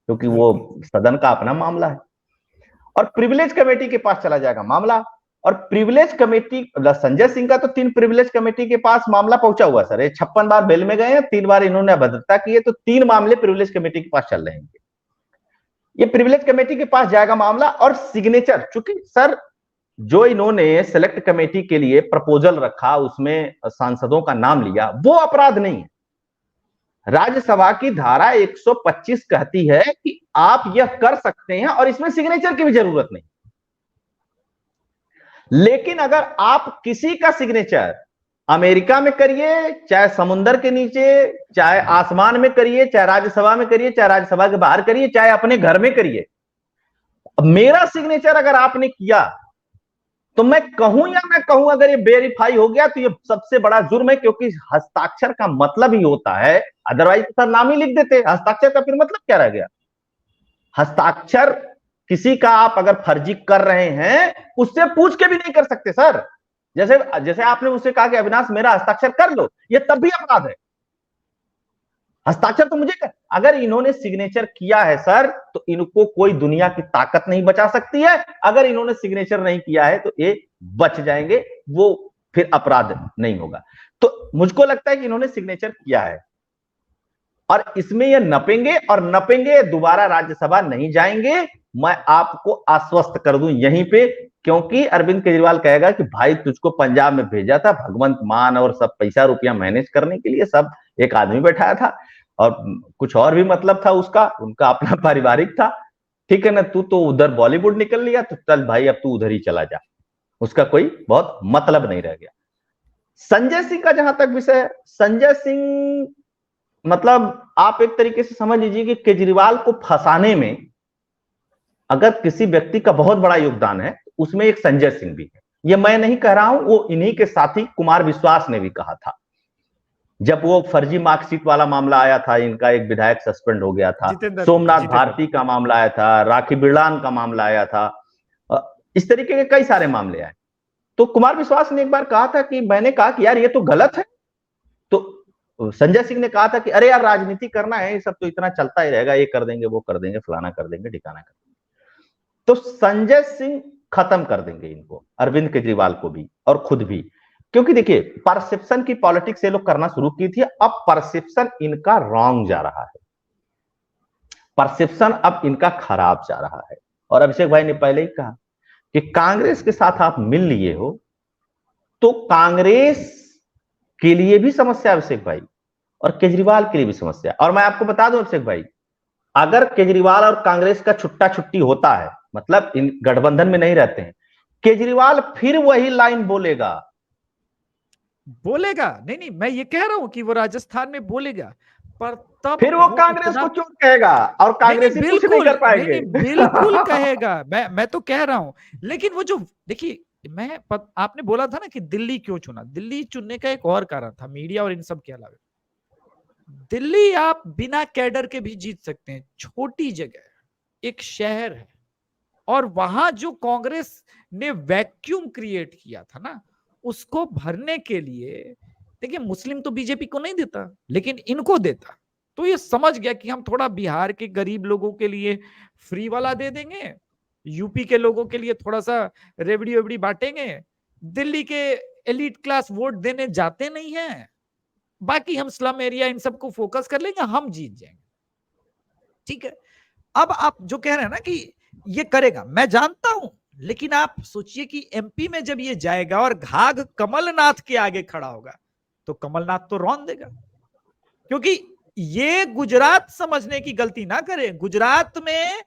क्योंकि वो सदन का अपना मामला है। और प्रिविलेज कमेटी के पास चला जाएगा मामला, और प्रिविलेज कमेटी, संजय सिंह का तो 3 प्रिविलेज कमेटी के पास मामला पहुंचा हुआ सर। ये 56 बार बेल में गए हैं, 3 बार इन्होंने अभद्रता की है, तो 3 मामले प्रिविलेज कमेटी के पास चल रहे हैं। ये प्रिविलेज कमेटी के पास जाएगा मामला, और सिग्नेचर, चूंकि सर जो इन्होंने सेलेक्ट कमेटी के लिए प्रपोजल रखा उसमें सांसदों का नाम लिया, वो अपराध नहीं है। राज्यसभा की धारा 125 कहती है कि आप यह कर सकते हैं और इसमें सिग्नेचर की भी जरूरत नहीं। लेकिन अगर आप किसी का सिग्नेचर अमेरिका में करिए, चाहे समुद्र के नीचे, चाहे आसमान में करिए, चाहे राज्यसभा में करिए, चाहे राज्यसभा के बाहर करिए, चाहे अपने घर में करिए, मेरा सिग्नेचर अगर आपने किया तो मैं कहूं या ना कहूं, अगर ये वेरीफाई हो गया तो ये सबसे बड़ा जुर्म है, क्योंकि हस्ताक्षर का मतलब ही होता है, अदरवाइज सर नाम ही लिख देते, हस्ताक्षर का फिर मतलब क्या रह गया। हस्ताक्षर किसी का आप अगर फर्जी कर रहे हैं उससे पूछ के भी नहीं कर सकते सर। जैसे आपने मुझसे कहा कि अविनाश मेरा हस्ताक्षर कर लो, ये तब भी अपराध है। हस्ताक्षर तो मुझे कर, अगर इन्होंने सिग्नेचर किया है सर तो इनको कोई दुनिया की ताकत नहीं बचा सकती है। अगर इन्होंने सिग्नेचर नहीं किया है तो ये बच जाएंगे, वो फिर अपराध नहीं होगा। तो मुझको लगता है कि इन्होंने सिग्नेचर किया है और इसमें ये नपेंगे, और नपेंगे दोबारा राज्यसभा नहीं जाएंगे। मैं आपको आश्वस्त कर दूं यहीं पे, क्योंकि अरविंद केजरीवाल कहेगा कि भाई तुझको पंजाब में भेजा था भगवंत मान और सब पैसा रुपया मैनेज करने के लिए, सब एक आदमी बैठाया था और कुछ और भी मतलब था उसका, उनका अपना पारिवारिक था, ठीक है ना। तू तो उधर बॉलीवुड निकल लिया, तो चल भाई अब तू उधर ही चला जा, उसका कोई बहुत मतलब नहीं रह गया। संजय सिंह का जहां तक विषय है, संजय सिंह मतलब आप एक तरीके से समझ लीजिए कि केजरीवाल को फंसाने में अगर किसी व्यक्ति का बहुत बड़ा योगदान है उसमें एक संजय सिंह भी है। ये मैं नहीं कह रहा हूं, वो इन्हीं के साथी कुमार विश्वास ने भी कहा था जब वो फर्जी मार्कशीट वाला मामला आया था, इनका एक विधायक सस्पेंड हो गया था, सोमनाथ भारती का मामला आया था, राखी बिरलान का मामला आया था, इस तरीके के कई सारे मामले आए। तो कुमार विश्वास ने एक बार कहा था कि मैंने कहा कि यार ये तो गलत है, तो संजय सिंह ने कहा था कि अरे यार राजनीति करना है, ये सब तो इतना चलता ही रहेगा, ये कर देंगे, वो कर देंगे, फलाना कर देंगे, ठिकाना कर देंगे। तो संजय सिंह खत्म कर देंगे इनको, अरविंद केजरीवाल को भी और खुद भी, क्योंकि देखिए परसेप्शन की पॉलिटिक्स ये लोग करना शुरू की थी, अब परसेप्शन इनका रॉन्ग जा रहा है, परसेप्शन अब इनका खराब जा रहा है। और अभिषेक भाई ने पहले ही कहा कि कांग्रेस के साथ आप मिल लिए हो तो कांग्रेस के लिए भी समस्या है अभिषेक भाई, और केजरीवाल के लिए भी समस्या। और मैं आपको बता दूं अभिषेक भाई, अगर केजरीवाल और कांग्रेस का छुट्टा छुट्टी होता है, मतलब इन गठबंधन में नहीं रहते हैं, केजरीवाल फिर वही लाइन बोलेगा। नहीं नहीं, मैं ये कह रहा हूं कि वो राजस्थान में बोलेगा, पर तब फिर वो कांग्रेस को चोर कहेगा और कांग्रेस ही कुछ नहीं कर पाएंगे। बिल्कुल कहेगा, मैं तो कह रहा हूं। लेकिन वो जो देखिए, आपने बोला था ना कि दिल्ली क्यों चुना, दिल्ली चुनने का एक और कारण था मीडिया और इन सब के अलावा। दिल्ली आप बिना कैडर के भी जीत सकते हैं, छोटी जगह, एक शहर है, और वहां जो कांग्रेस ने वैक्यूम क्रिएट किया था ना, उसको भरने के लिए, देखिए मुस्लिम तो बीजेपी को नहीं देता, लेकिन इनको देता। तो ये समझ गया कि हम थोड़ा बिहार के गरीब लोगों के लिए फ्री वाला दे देंगे, यूपी के लोगों के लिए थोड़ा सा रेवड़ी वेवड़ी बांटेंगे, दिल्ली के एलिट क्लास वोट देने जाते नहीं है, बाकी हम स्लम एरिया इन सबको फोकस कर लेंगे, हम जीत जाएंगे। ठीक है, अब आप जो कह रहे हैं ना कि ये करेगा, मैं जानता हूं, लेकिन आप सोचिए कि एमपी में जब ये जाएगा और घाघ कमलनाथ के आगे खड़ा होगा, तो कमलनाथ तो रौन देगा। क्योंकि ये गुजरात समझने की गलती ना करें, गुजरात में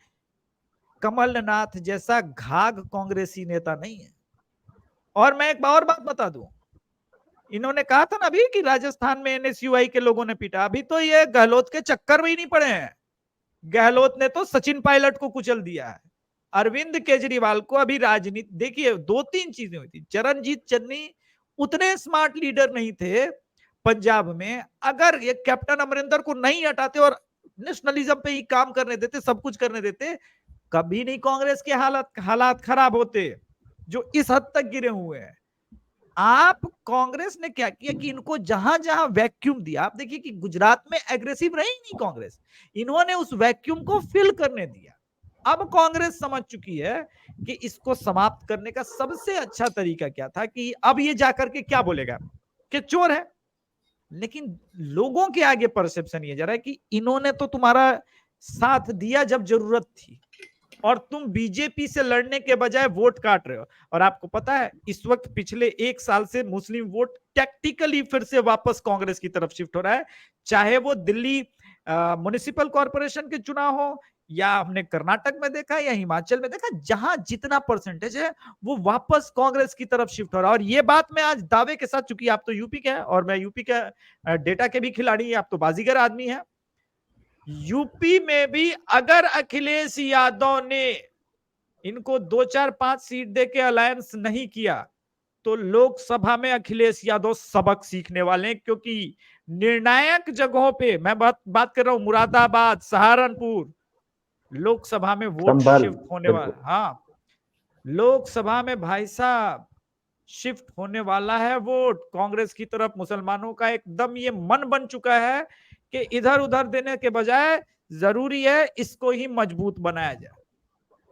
कमलनाथ जैसा घाघ कांग्रेसी नेता नहीं है। और मैं एक और बात बता दूं, इन्होंने कहा था ना अभी कि राजस्थान में एनएसयूआई के लोगों ने पीटा, अभी तो ये गहलोत के चक्कर में ही नहीं पड़े हैं। गहलोत ने तो सचिन पायलट को कुचल दिया है। अरविंद केजरीवाल को अभी राजनीति, देखिए 2-3 चीजें हुई थी। चरणजीत चन्नी उतने स्मार्ट लीडर नहीं थे पंजाब में, अगर ये कैप्टन अमरिंदर को नहीं हटाते और नेशनलिज्म पे ही काम करने देते, सब कुछ करने देते, कभी नहीं कांग्रेस के हालात खराब होते जो इस हद तक गिरे हुए हैं। आप कांग्रेस ने क्या किया कि इनको जहां जहां वैक्यूम दिया, आप देखिए कि गुजरात में एग्रेसिव रही नहीं कांग्रेस, इन्होंने उस वैक्यूम को फिल करने दिया। अब कांग्रेस समझ चुकी है कि इसको समाप्त करने का सबसे अच्छा तरीका क्या था, कि अब ये जाकर के क्या बोलेगा कि चोर है। लेकिन लोगों के आगे परसेप्शन ये जा रहा है कि इन्होंने तो तुम्हारा साथ दिया जब जरूरत थी, और तुम बीजेपी से लड़ने के बजाय वोट काट रहे हो। और आपको पता है इस वक्त पिछले 1 साल से मुस्लिम वोट टैक्टिकली फिर से वापस कांग्रेस की तरफ शिफ्ट हो रहा है, चाहे वो दिल्ली म्युनिसिपल कॉर्पोरेशन के चुनाव हो, या हमने कर्नाटक में देखा, या हिमाचल में देखा, जहां जितना परसेंटेज है वो वापस कांग्रेस की तरफ शिफ्ट हो रहा है। और ये बात मैं आज दावे के साथ, चूंकि आप तो यूपी के हैं और मैं यूपी का डेटा के भी खिलाड़ी, आप तो बाजीगर आदमी है, यूपी में भी अगर अखिलेश यादव ने इनको 2-4-5 सीट देके अलायंस नहीं किया, तो लोकसभा में अखिलेश यादव सबक सीखने वाले हैं। क्योंकि निर्णायक जगहों पे, मैं बात कर रहा हूं मुरादाबाद, सहारनपुर, लोकसभा में वोट शिफ्ट होने वाला, हाँ लोकसभा में भाई साहब शिफ्ट होने वाला है वोट कांग्रेस की तरफ। मुसलमानों का एकदम ये मन बन चुका है कि इधर उधर देने के बजाय जरूरी है इसको ही मजबूत बनाया जाए।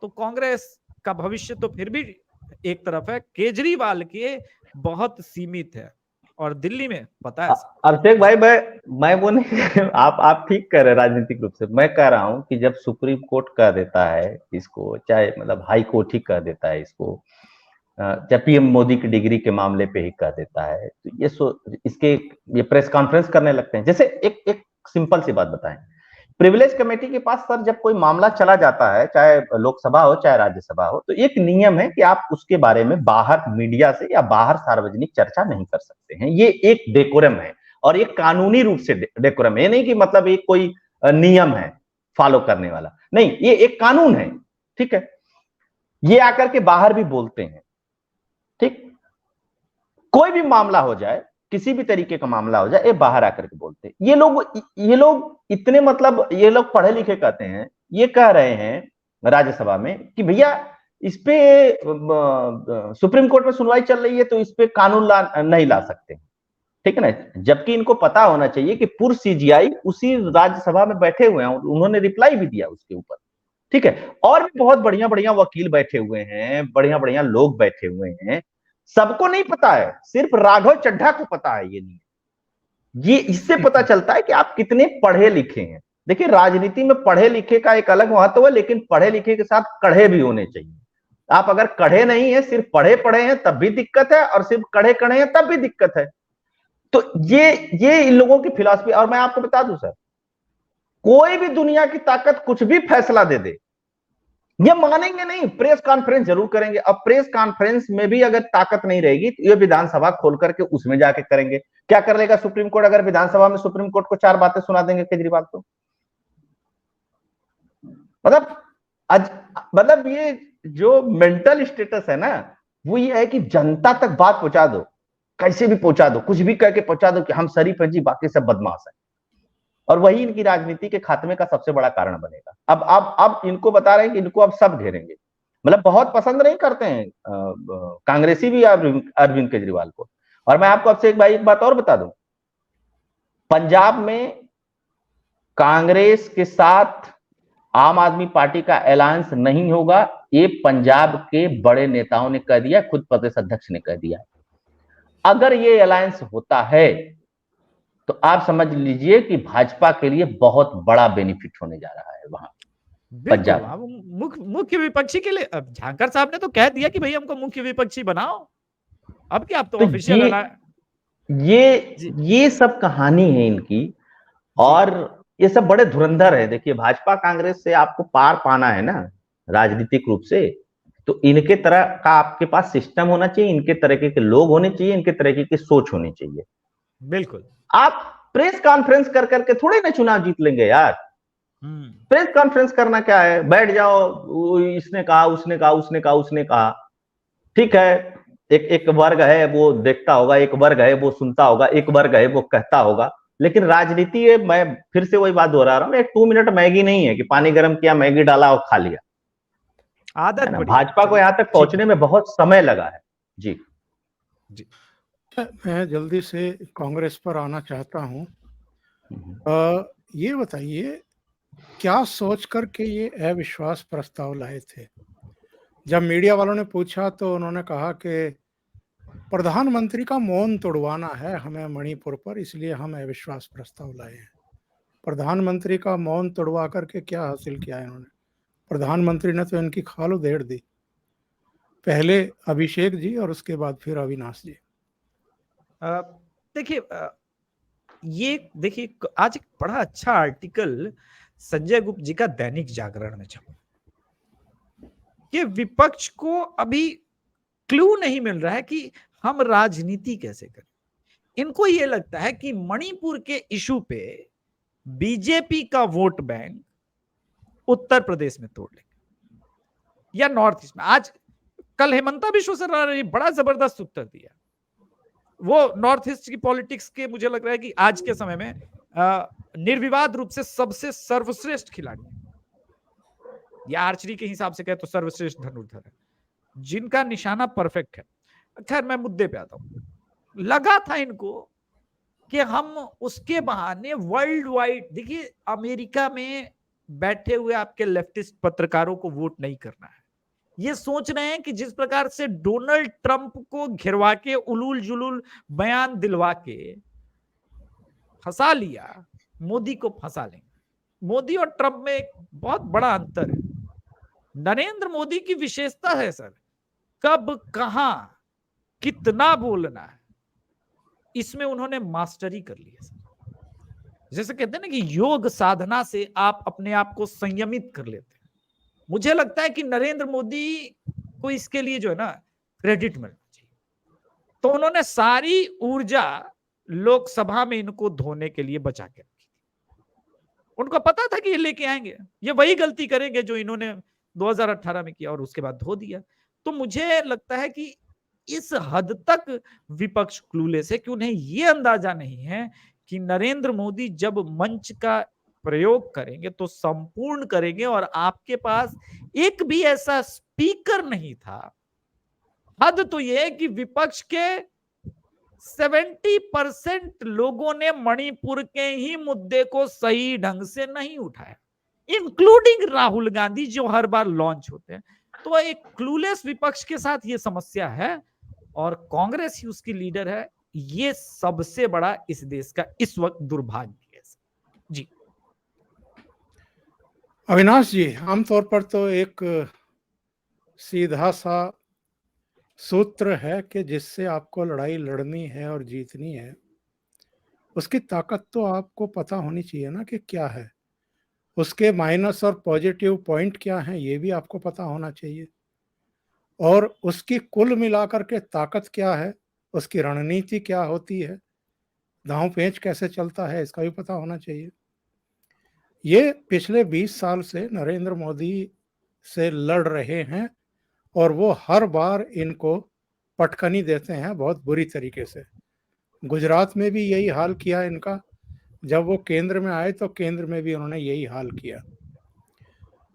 तो कांग्रेस का भविष्य तो फिर भी एक तरफ है, केजरीवाल के बहुत सीमित है, और दिल्ली में पता है। अभिषेक भाई, मैं वो नहीं आप ठीक कह रहे हैं राजनीतिक रूप से। मैं कह रहा हूं कि जब सुप्रीम कोर्ट कह देता है इसको, चाहे मतलब हाई कोर्ट ही कह देता है इसको, चाहे पीएम मोदी की डिग्री के मामले पे ही कह देता है, तो ये प्रेस कॉन्फ्रेंस करने लगते हैं। जैसे एक सिंपल सी बात बताएं, प्रिविलेज कमेटी के पास सर जब कोई मामला चला जाता है, चाहे लोकसभा हो चाहे राज्यसभा हो, तो एक नियम है कि आप उसके बारे में बाहर मीडिया से या बाहर सार्वजनिक चर्चा नहीं कर सकते हैं। ये एक डेकोरम है, और ये कानूनी रूप से डेकोरम है। ये नहीं कि मतलब ये कोई नियम है फॉलो करने वाला, नहीं, ये एक कानून है। ठीक है, ये आकर के बाहर भी बोलते हैं। ठीक, कोई भी मामला हो जाए, किसी भी तरीके का मामला हो जाए, ये बाहर आकर के बोलते हैं। ये लोग इतने, मतलब ये लोग पढ़े लिखे कहते हैं, ये कह रहे हैं राज्यसभा में कि भैया इस पे सुप्रीम कोर्ट में सुनवाई चल रही है, तो इस पे कानून नहीं ला सकते। ठीक है ना, जबकि इनको पता होना चाहिए कि पूर्व सीजीआई उसी राज्यसभा में बैठे हुए हैं, उन्होंने रिप्लाई भी दिया उसके ऊपर। ठीक है, और भी बहुत बढ़िया बढ़िया वकील बैठे हुए हैं, बढ़िया बढ़िया लोग बैठे हुए हैं, सबको नहीं पता है, सिर्फ राघव चड्ढा को पता है ये नहीं। ये इससे पता चलता है कि आप कितने पढ़े लिखे हैं। देखिए, राजनीति में पढ़े लिखे का एक अलग महत्व है, लेकिन पढ़े लिखे के साथ कढ़े भी होने चाहिए। आप अगर कढ़े नहीं है, सिर्फ पढ़े पढ़े हैं तब भी दिक्कत है, और सिर्फ कढ़े कढ़े हैं तब भी दिक्कत है। तो ये इन लोगों की फिलॉसफी। और मैं आपको बता दूं सर, कोई भी दुनिया की ताकत कुछ भी फैसला दे दे, ये मानेंगे नहीं, प्रेस कॉन्फ्रेंस जरूर करेंगे। अब प्रेस कॉन्फ्रेंस में भी अगर ताकत नहीं रहेगी तो ये विधानसभा खोल करके उसमें जाके करेंगे। क्या कर लेगा सुप्रीम कोर्ट अगर विधानसभा में सुप्रीम कोर्ट को 4 बातें सुना देंगे केजरीवाल तो? मतलब आज, मतलब ये जो मेंटल स्टेटस है ना, वो ये है कि जनता तक बात पहुंचा दो, कैसे भी पहुंचा दो, कुछ भी करके पहुंचा दो कि हम शरीफ हैं जी, बाकी सब बदमाश है। और वही इनकी राजनीति के खात्मे का सबसे बड़ा कारण बनेगा। अब इनको बता रहे हैं कि इनको अब सब घेरेंगे। मतलब बहुत पसंद नहीं करते हैं कांग्रेसी भी अरविंद केजरीवाल को। और मैं आपको आपसे एक बात और बता दूं, पंजाब में कांग्रेस के साथ आम आदमी पार्टी का अलायंस नहीं होगा, ये पंजाब के बड़े नेताओं ने कह दिया, खुद प्रदेश अध्यक्ष ने कह दिया। अगर ये अलायंस होता है तो आप समझ लीजिए कि भाजपा के लिए बहुत बड़ा बेनिफिट होने जा रहा है वहां पंजाब। मुख्य विपक्षी के लिए अब झांकर साहब ने तो कह दिया कि भाई हमको मुख्य विपक्षी बनाओ। अब क्या, आप तो ऑफिशियल ये सब कहानी है इनकी। और ये सब बड़े धुरंधर है। देखिए, भाजपा कांग्रेस से आपको पार पाना है ना राजनीतिक रूप से, तो इनके तरह का आपके पास सिस्टम होना चाहिए, इनके तरीके के लोग होने चाहिए, इनके तरीके की सोच होनी चाहिए। बिल्कुल। आप प्रेस कॉन्फ्रेंस कर करके थोड़े ना चुनाव जीत लेंगे यार। प्रेस कॉन्फ्रेंस करना क्या है, बैठ जाओ, इसने कहा, उसने कहा, उसने कहा, उसने कहा, ठीक है। एक वर्ग है वो देखता होगा, एक वर्ग है वो सुनता होगा, एक वर्ग है वो कहता होगा। लेकिन राजनीति है, मैं फिर से वही बात दोहरा रहा हूं, 2 मिनट मैगी नहीं है कि पानी गर्म किया, मैगी डाला और खा लिया। आदत पड़ी। भाजपा को यहां तक पहुंचने में बहुत समय लगा है। जी जी, मैं जल्दी से कांग्रेस पर आना चाहता हूं। ये बताइए, क्या सोच करके ये अविश्वास प्रस्ताव लाए थे? जब मीडिया वालों ने पूछा तो उन्होंने कहा कि प्रधानमंत्री का मौन तोड़वाना है हमें मणिपुर पर, इसलिए हम अविश्वास प्रस्ताव लाए हैं। प्रधानमंत्री का मौन तोड़वा करके क्या हासिल किया है इन्होंने? प्रधानमंत्री ने तो इनकी खाल उधेड़ दी, पहले अभिषेक जी और उसके बाद फिर अविनाश जी। देखिए, ये देखिए, आज एक बड़ा अच्छा आर्टिकल संजय गुप्त जी का दैनिक जागरण में छपा कि विपक्ष को अभी क्लू नहीं मिल रहा है कि हम राजनीति कैसे करें। इनको ये लगता है कि मणिपुर के इशू पे बीजेपी का वोट बैंक उत्तर प्रदेश में तोड़ लेंगे या नॉर्थ ईस्ट में। आज कल हेमंता बिश्व शर्मा ने बड़ा जबरदस्त उत्तर दिया। वो नॉर्थ ईस्ट की पॉलिटिक्स के, मुझे लग रहा है कि आज के समय में निर्विवाद रूप से सबसे सर्वश्रेष्ठ खिलाड़ी या आर्चरी के हिसाब से कहे तो सर्वश्रेष्ठ धनुर्धर है, जिनका निशाना परफेक्ट है। खैर, मैं मुद्दे पे आता हूं। लगा था इनको कि हम उसके बहाने वर्ल्ड वाइड, देखिए अमेरिका में बैठे हुए आपके लेफ्टिस्ट पत्रकारों को वोट नहीं करना है। ये सोच रहे हैं कि जिस प्रकार से डोनाल्ड ट्रंप को घिरवा के उलूल जुलूल बयान दिलवा के फंसा लिया, मोदी को फंसा लेंगे। मोदी और ट्रंप में एक बहुत बड़ा अंतर है। नरेंद्र मोदी की विशेषता है सर, कब कहां कितना बोलना है, इसमें उन्होंने मास्टरी कर ली है। जैसे कहते हैं ना कि योग साधना से आप अपने आप को संयमित कर लेते हैं। मुझे लगता है कि नरेंद्र मोदी को इसके लिए जो है ना क्रेडिट मिलना चाहिए। तो उन्होंने सारी ऊर्जा लोकसभा में इनको धोने के लिए बचा के रखी। उनको पता था कि ये लेके आएंगे, ये वही गलती करेंगे जो इन्होंने 2018 में किया और उसके बाद धो दिया। तो मुझे लगता है कि इस हद तक विपक्ष क्लूलेस है कि उन्हें ये अंदाजा नहीं है कि नरेंद्र मोदी जब मंच का प्रयोग करेंगे तो संपूर्ण करेंगे, और आपके पास एक भी ऐसा स्पीकर नहीं था। हद तो यह है कि विपक्ष के 70% लोगों ने मणिपुर के ही मुद्दे को सही ढंग से नहीं उठाया, इंक्लूडिंग राहुल गांधी जो हर बार लॉन्च होते हैं। तो एक क्लूलेस विपक्ष के साथ ये समस्या है, और कांग्रेस ही उसकी लीडर है। ये सबसे बड़ा इस देश का इस वक्त दुर्भाग्य है। जी अविनाश जी, आमतौर पर तो एक सीधा सा सूत्र है कि जिससे आपको लड़ाई लड़नी है और जीतनी है उसकी ताकत तो आपको पता होनी चाहिए ना कि क्या है, उसके माइनस और पॉजिटिव पॉइंट क्या हैं ये भी आपको पता होना चाहिए, और उसकी कुल मिलाकर के ताकत क्या है, उसकी रणनीति क्या होती है, दांव पेंच कैसे चलता है, इसका भी पता होना चाहिए। ये पिछले 20 साल से नरेंद्र मोदी से लड़ रहे हैं और वो हर बार इनको पटखनी देते हैं बहुत बुरी तरीके से। गुजरात में भी यही हाल किया इनका, जब वो केंद्र में आए तो केंद्र में भी उन्होंने यही हाल किया।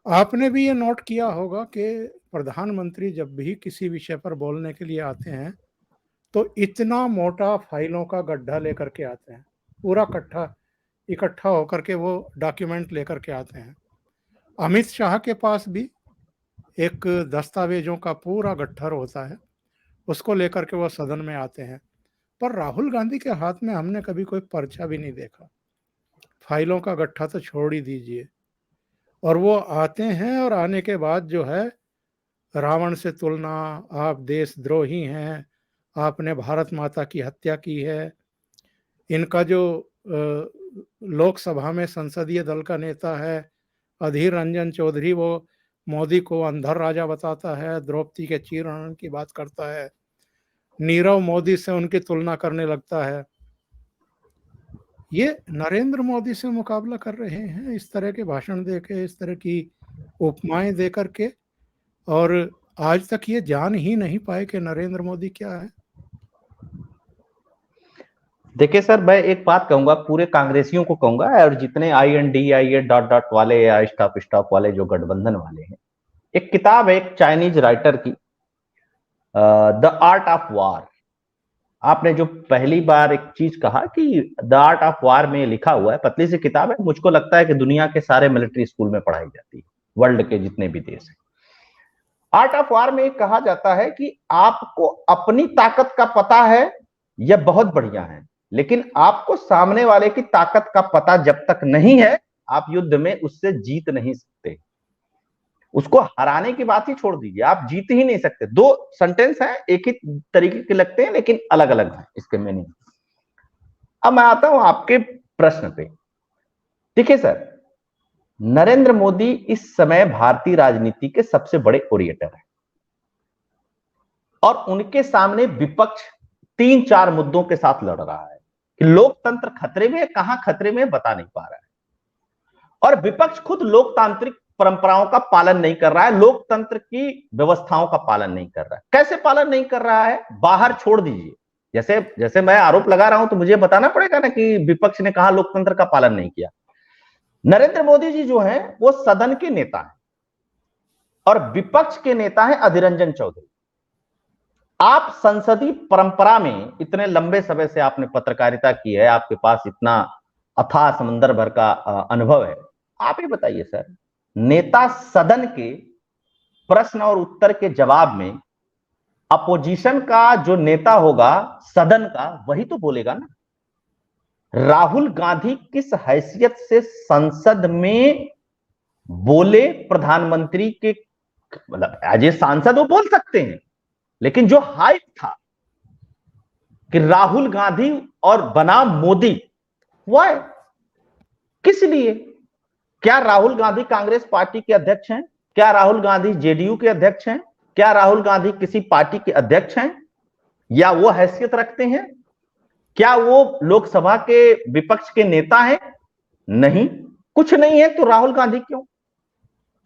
आपने भी ये नोट किया होगा कि प्रधानमंत्री जब भी किसी विषय पर बोलने के लिए आते हैं तो इतना मोटा फाइलों का गड्ढा लेकर के आते हैं, पूरा इकट्ठा होकर के वो डॉक्यूमेंट लेकर के आते हैं। अमित शाह के पास भी एक दस्तावेजों का पूरा गट्ठर होता है, उसको लेकर के वो सदन में आते हैं। पर राहुल गांधी के हाथ में हमने कभी कोई पर्चा भी नहीं देखा, फाइलों का गट्ठा तो छोड़ ही दीजिए। और वो आते हैं और आने के बाद जो है रावण से तुलना, आप देशद्रोही हैं, आपने भारत माता की हत्या की है। इनका जो लोकसभा में संसदीय दल का नेता है अधीर रंजन चौधरी, वो मोदी को अंधर राजा बताता है, द्रौपदी के चीरहरण की बात करता है, नीरव मोदी से उनकी तुलना करने लगता है। ये नरेंद्र मोदी से मुकाबला कर रहे हैं इस तरह के भाषण देके, इस तरह की उपमाएं दे करके, और आज तक ये जान ही नहीं पाए कि नरेंद्र मोदी क्या है। देखिए सर, मैं एक बात कहूंगा, पूरे कांग्रेसियों को कहूंगा और जितने INDIA डॉट वाले या स्टॉप वाले जो गठबंधन वाले हैं, एक किताब है एक चाइनीज राइटर की, द आर्ट ऑफ वार। आपने जो पहली बार एक चीज कहा कि द आर्ट ऑफ वार में लिखा हुआ है, पतली सी किताब है, मुझको लगता है कि दुनिया के सारे मिलिट्री स्कूल में पढ़ाई जाती है, वर्ल्ड के जितने भी देश हैं। आर्ट ऑफ वार में कहा जाता है कि आपको अपनी ताकत का पता है, यह बहुत बढ़िया है, लेकिन आपको सामने वाले की ताकत का पता जब तक नहीं है, आप युद्ध में उससे जीत नहीं सकते। उसको हराने की बात ही छोड़ दीजिए, आप जीत ही नहीं सकते। दो सेंटेंस हैं, एक ही तरीके के लगते हैं लेकिन अलग अलग हैं इसके मीनिंग। अब मैं आता हूं आपके प्रश्न पे। देखिए सर, नरेंद्र मोदी इस समय भारतीय राजनीति के सबसे बड़े ओरिएटर हैं और उनके सामने विपक्ष 3-4 मुद्दों के साथ लड़ रहा है कि लोकतंत्र खतरे में, कहां खतरे में बता नहीं पा रहा है, और विपक्ष खुद लोकतांत्रिक परंपराओं का पालन नहीं कर रहा है, लोकतंत्र की व्यवस्थाओं का पालन नहीं कर रहा है। कैसे पालन नहीं कर रहा है, बाहर छोड़ दीजिए, जैसे जैसे मैं आरोप लगा रहा हूं तो मुझे बताना पड़ेगा ना कि विपक्ष ने कहा लोकतंत्र का पालन नहीं किया। नरेंद्र मोदी जी जो हैं वो सदन के नेता हैं और विपक्ष के नेता हैं अधीर रंजन चौधरी। आप संसदीय परंपरा में इतने लंबे समय से आपने पत्रकारिता की है, आपके पास इतना अथाह समंदर भर का अनुभव है, आप ही बताइए सर, नेता सदन के प्रश्न और उत्तर के जवाब में अपोजिशन का जो नेता होगा सदन का, वही तो बोलेगा ना। राहुल गांधी किस हैसियत से संसद में बोले प्रधानमंत्री के, मतलब एज ए सांसद वो बोल सकते हैं, लेकिन जो हाइप था कि राहुल गांधी और बनाम मोदी, वाई, किस लिए? क्या राहुल गांधी कांग्रेस पार्टी के अध्यक्ष हैं? क्या राहुल गांधी जेडीयू के अध्यक्ष हैं? क्या राहुल गांधी किसी पार्टी के अध्यक्ष हैं या वो हैसियत रखते हैं? क्या वो लोकसभा के विपक्ष के नेता हैं? नहीं, कुछ नहीं है, तो राहुल गांधी क्यों?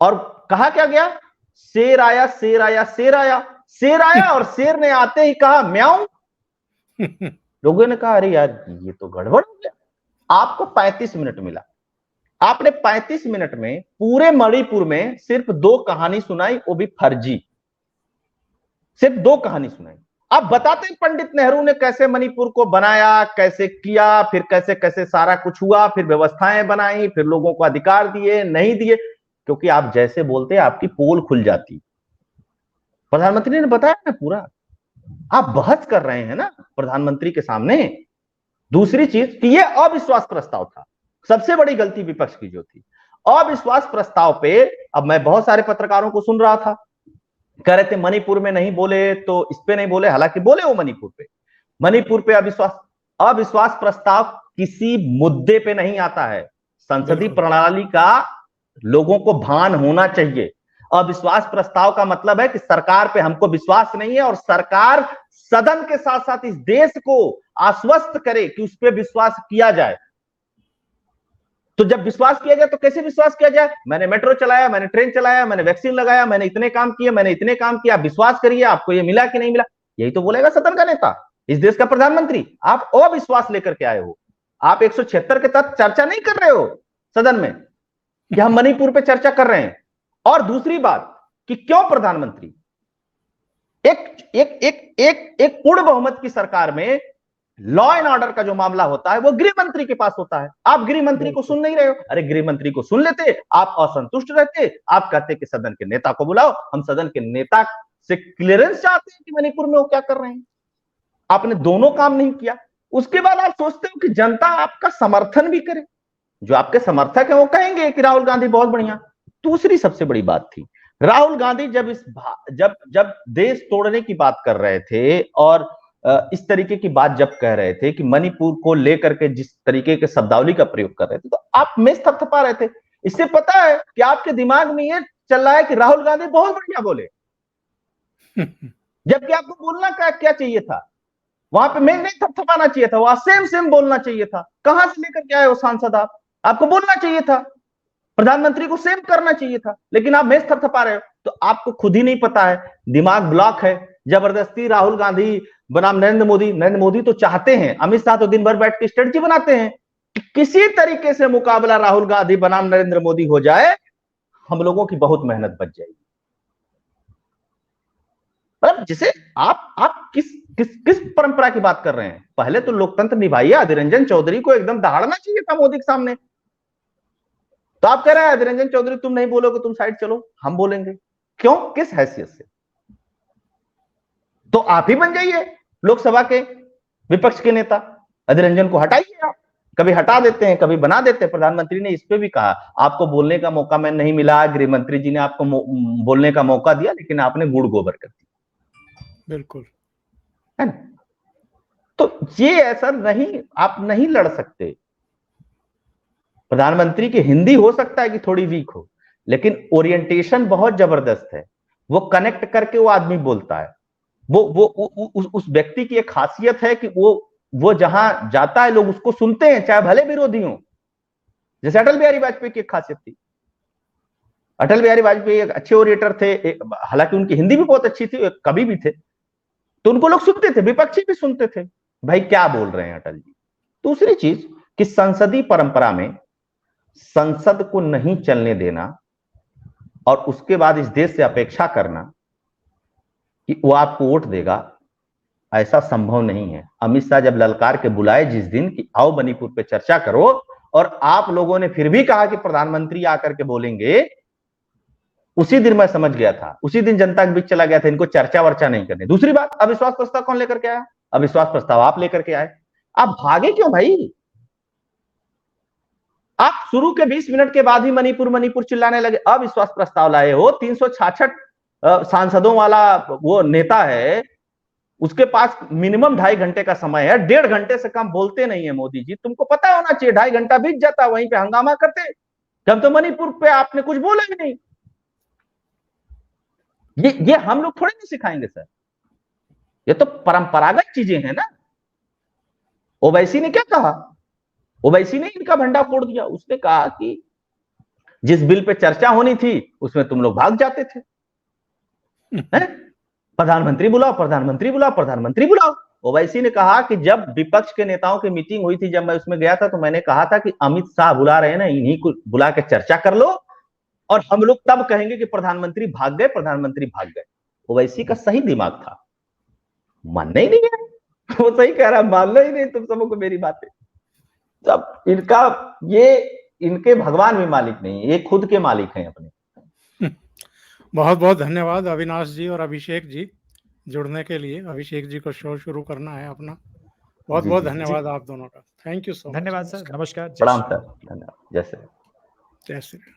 और कहा क्या गया, शेर आया शेर आया शेर आया, शेर आया और शेर ने आते ही कहा म्याऊं। लोगों ने कहा अरे यार ये तो गड़बड़ हो गया। आपको 35 मिनट मिला, आपने 35 मिनट में पूरे मणिपुर में सिर्फ 2 कहानी सुनाई, वो भी फर्जी, सिर्फ 2 कहानी सुनाई। अब बताते हैं पंडित नेहरू ने कैसे मणिपुर को बनाया, कैसे किया, फिर कैसे कैसे सारा कुछ हुआ, फिर व्यवस्थाएं बनाई, फिर लोगों को अधिकार दिए, नहीं दिए, क्योंकि आप जैसे बोलते आपकी पोल खुल जाती। प्रधानमंत्री ने बताया ना पूरा, आप बहस कर रहे हैं ना प्रधानमंत्री के सामने। दूसरी चीज कि यह अविश्वास प्रस्ताव था, सबसे बड़ी गलती विपक्ष की जो थी, अविश्वास प्रस्ताव पे। अब मैं बहुत सारे पत्रकारों को सुन रहा था, कह रहे थे मणिपुर में नहीं बोले तो इस पे नहीं बोले, हालांकि बोले वो मणिपुर पे अविश्वास। अविश्वास प्रस्ताव किसी मुद्दे पे नहीं आता है। संसदीय प्रणाली का लोगों को भान होना चाहिए। अविश्वास प्रस्ताव का मतलब है कि सरकार पे हमको विश्वास नहीं है और सरकार सदन के साथ साथ इस देश को आश्वस्त करे कि उस पर विश्वास किया जाए। तो जब विश्वास किया जाए तो कैसे विश्वास किया जाए? मैंने मेट्रो चलाया, मैंने ट्रेन चलाया, मैंने वैक्सीन लगाया, मैंने इतने काम किए, मैंने इतने काम किया, विश्वास करिए आपको ये मिला कि नहीं मिला। यही तो बोलेगा सदन का नेता, इस देश का प्रधानमंत्री। आप अविश्वास लेकर के आए हो। आप 176 के तहत चर्चा नहीं कर रहे हो सदन में कि हम मणिपुर पे चर्चा कर रहे हैं। और दूसरी बात कि क्यों प्रधानमंत्री, एक पूर्ण बहुमत की सरकार में लॉ एंड ऑर्डर का जो मामला होता है वो गृह मंत्री के पास होता है। आप गृह मंत्री को सुन नहीं रहे हो। अरे गृह मंत्री को सुन लेते, आप असंतुष्ट रहते, आप कहते कि सदन के नेता को बुलाओ, हम सदन के नेता से क्लियरेंस चाहते हैं कि मणिपुर में वो क्या कर रहे हैं। आपने दोनों काम नहीं किया। उसके बाद आप सोचते हो कि जनता आपका समर्थन भी करे। जो आपके समर्थक है वो कहेंगे कि राहुल गांधी बहुत बढ़िया। दूसरी सबसे बड़ी बात थी, राहुल गांधी जब देश तोड़ने की बात कर रहे थे और इस तरीके की बात जब कह रहे थे कि मणिपुर को लेकर के जिस तरीके के शब्दावली का प्रयोग कर रहे थे, तो आप में थपथपा रहे थे। इससे पता है कि आपके दिमाग में ये चल रहा है कि राहुल गांधी बहुत बढ़िया बोले, जबकि आपको बोलना क्या चाहिए था? वहां पे मैं नहीं थपथपाना चाहिए था, वहां सेम बोलना चाहिए था। कहां से लेकर के आए हो सांसद? आपको बोलना चाहिए था, प्रधानमंत्री को सेम करना चाहिए था, लेकिन आप मेज थपथपा रहे हो। तो आपको खुद ही नहीं पता है, दिमाग ब्लॉक है। जबरदस्ती राहुल गांधी बनाम नरेंद्र मोदी तो चाहते हैं, अमित शाह तो दिन भर बैठ के स्ट्रेटजी बनाते हैं कि किसी तरीके से मुकाबला राहुल गांधी बनाम नरेंद्र मोदी हो जाए, हम लोगों की बहुत मेहनत बच जाएगी। मतलब जिसे आप किस परंपरा की बात कर रहे हैं? पहले तो लोकतंत्र निभाइए। अधीर रंजन चौधरी को एकदम दहाड़ना चाहिए था मोदी के सामने। तो आप कह रहे हैं अधीर रंजन चौधरी तुम नहीं बोलोगे, तुम साइड चलो, हम बोलेंगे। क्यों? किस हैसियत से? तो आप ही बन जाइए लोकसभा के विपक्ष के नेता। अधीर रंजन को हटाइए आप। कभी हटा देते हैं, कभी बना देते हैं। प्रधानमंत्री ने इस पे भी कहा, आपको बोलने का मौका मैं नहीं मिला, गृह मंत्री जी ने आपको बोलने का मौका दिया, लेकिन आपने गुड़ गोबर कर दिया। बिल्कुल, है ना? तो ये ऐसा नहीं, आप नहीं लड़ सकते। प्रधानमंत्री की हिंदी हो सकता है कि थोड़ी वीक हो, लेकिन ओरिएंटेशन बहुत जबरदस्त है। वो कनेक्ट करके वो आदमी बोलता है। उस व्यक्ति की एक खासियत है कि वो जहां जाता है लोग उसको सुनते हैं, चाहे भले विरोधी हो। जैसे अटल बिहारी वाजपेयी की एक खासियत थी। अटल बिहारी वाजपेयी एक अच्छे ओरिएटर थे, हालांकि उनकी हिंदी भी बहुत अच्छी थी, कवि भी थे, तो उनको लोग सुनते थे, विपक्षी भी सुनते थे, भाई क्या बोल रहे हैं अटल जी। दूसरी चीज कि संसदीय परंपरा में संसद को नहीं चलने देना और उसके बाद इस देश से अपेक्षा करना कि वो आपको वोट देगा, ऐसा संभव नहीं है। अमित शाह जब ललकार के बुलाए जिस दिन कि आओ मणिपुर पे चर्चा करो, और आप लोगों ने फिर भी कहा कि प्रधानमंत्री आकर के बोलेंगे, उसी दिन मैं समझ गया था, उसी दिन जनता के बीच चला गया था, इनको चर्चा वर्चा नहीं करनी। दूसरी बात, अविश्वास प्रस्ताव कौन लेकर के आया? अविश्वास प्रस्ताव आप लेकर के आए। आप भागे क्यों भाई? आप शुरू के 20 मिनट के बाद ही मणिपुर चिल्लाने लगे। अविश्वास प्रस्ताव लाए हो, 366 सांसदों वाला वो नेता है, उसके पास मिनिमम 2.5 घंटे का समय है, 1.5 घंटे से कम बोलते नहीं है मोदी जी। तुमको पता होना चाहिए, 2.5 घंटा बीत जाता, वहीं पे हंगामा करते। जब तो मणिपुर पे आपने कुछ बोला ही नहीं। ये हम लोग थोड़े नहीं सिखाएंगे सर, ये तो परंपरागत चीजें हैं ना। ओवैसी ने क्या कहा? ओवैसी ने इनका भंडा फोड़ दिया। उसने कहा कि जिस बिल पे चर्चा होनी थी उसमें तुम लोग भाग जाते थे। प्रधानमंत्री बुलाओ, प्रधानमंत्री बुलाओ, प्रधानमंत्री बुलाओ। ओवैसी ने कहा कि जब विपक्ष के नेताओं की मीटिंग हुई थी, जब मैं उसमें गया था, तो मैंने कहा था कि अमित शाह बुला रहे हैं ना, इन्हीं को बुला के चर्चा कर लो और हम लोग तब कहेंगे कि प्रधानमंत्री भाग गए, प्रधानमंत्री भाग गए। ओवैसी का सही दिमाग था, मानना ही नहीं है। वो सही कह रहा, मानना ही नहीं तुम सबको मेरी बातें। तब इनके भगवान भी मालिक नहीं है, ये खुद के मालिक हैं अपने। बहुत बहुत धन्यवाद अविनाश जी और अभिषेक जी जुड़ने के लिए। अभिषेक जी को शो शुरू करना है अपना। बहुत बहुत धन्यवाद आप दोनों का। Thank you so much. धन्यवाद सर, नमस्कार, प्रणाम सर, धन्यवाद। जय श्री राम। जय श्री राम।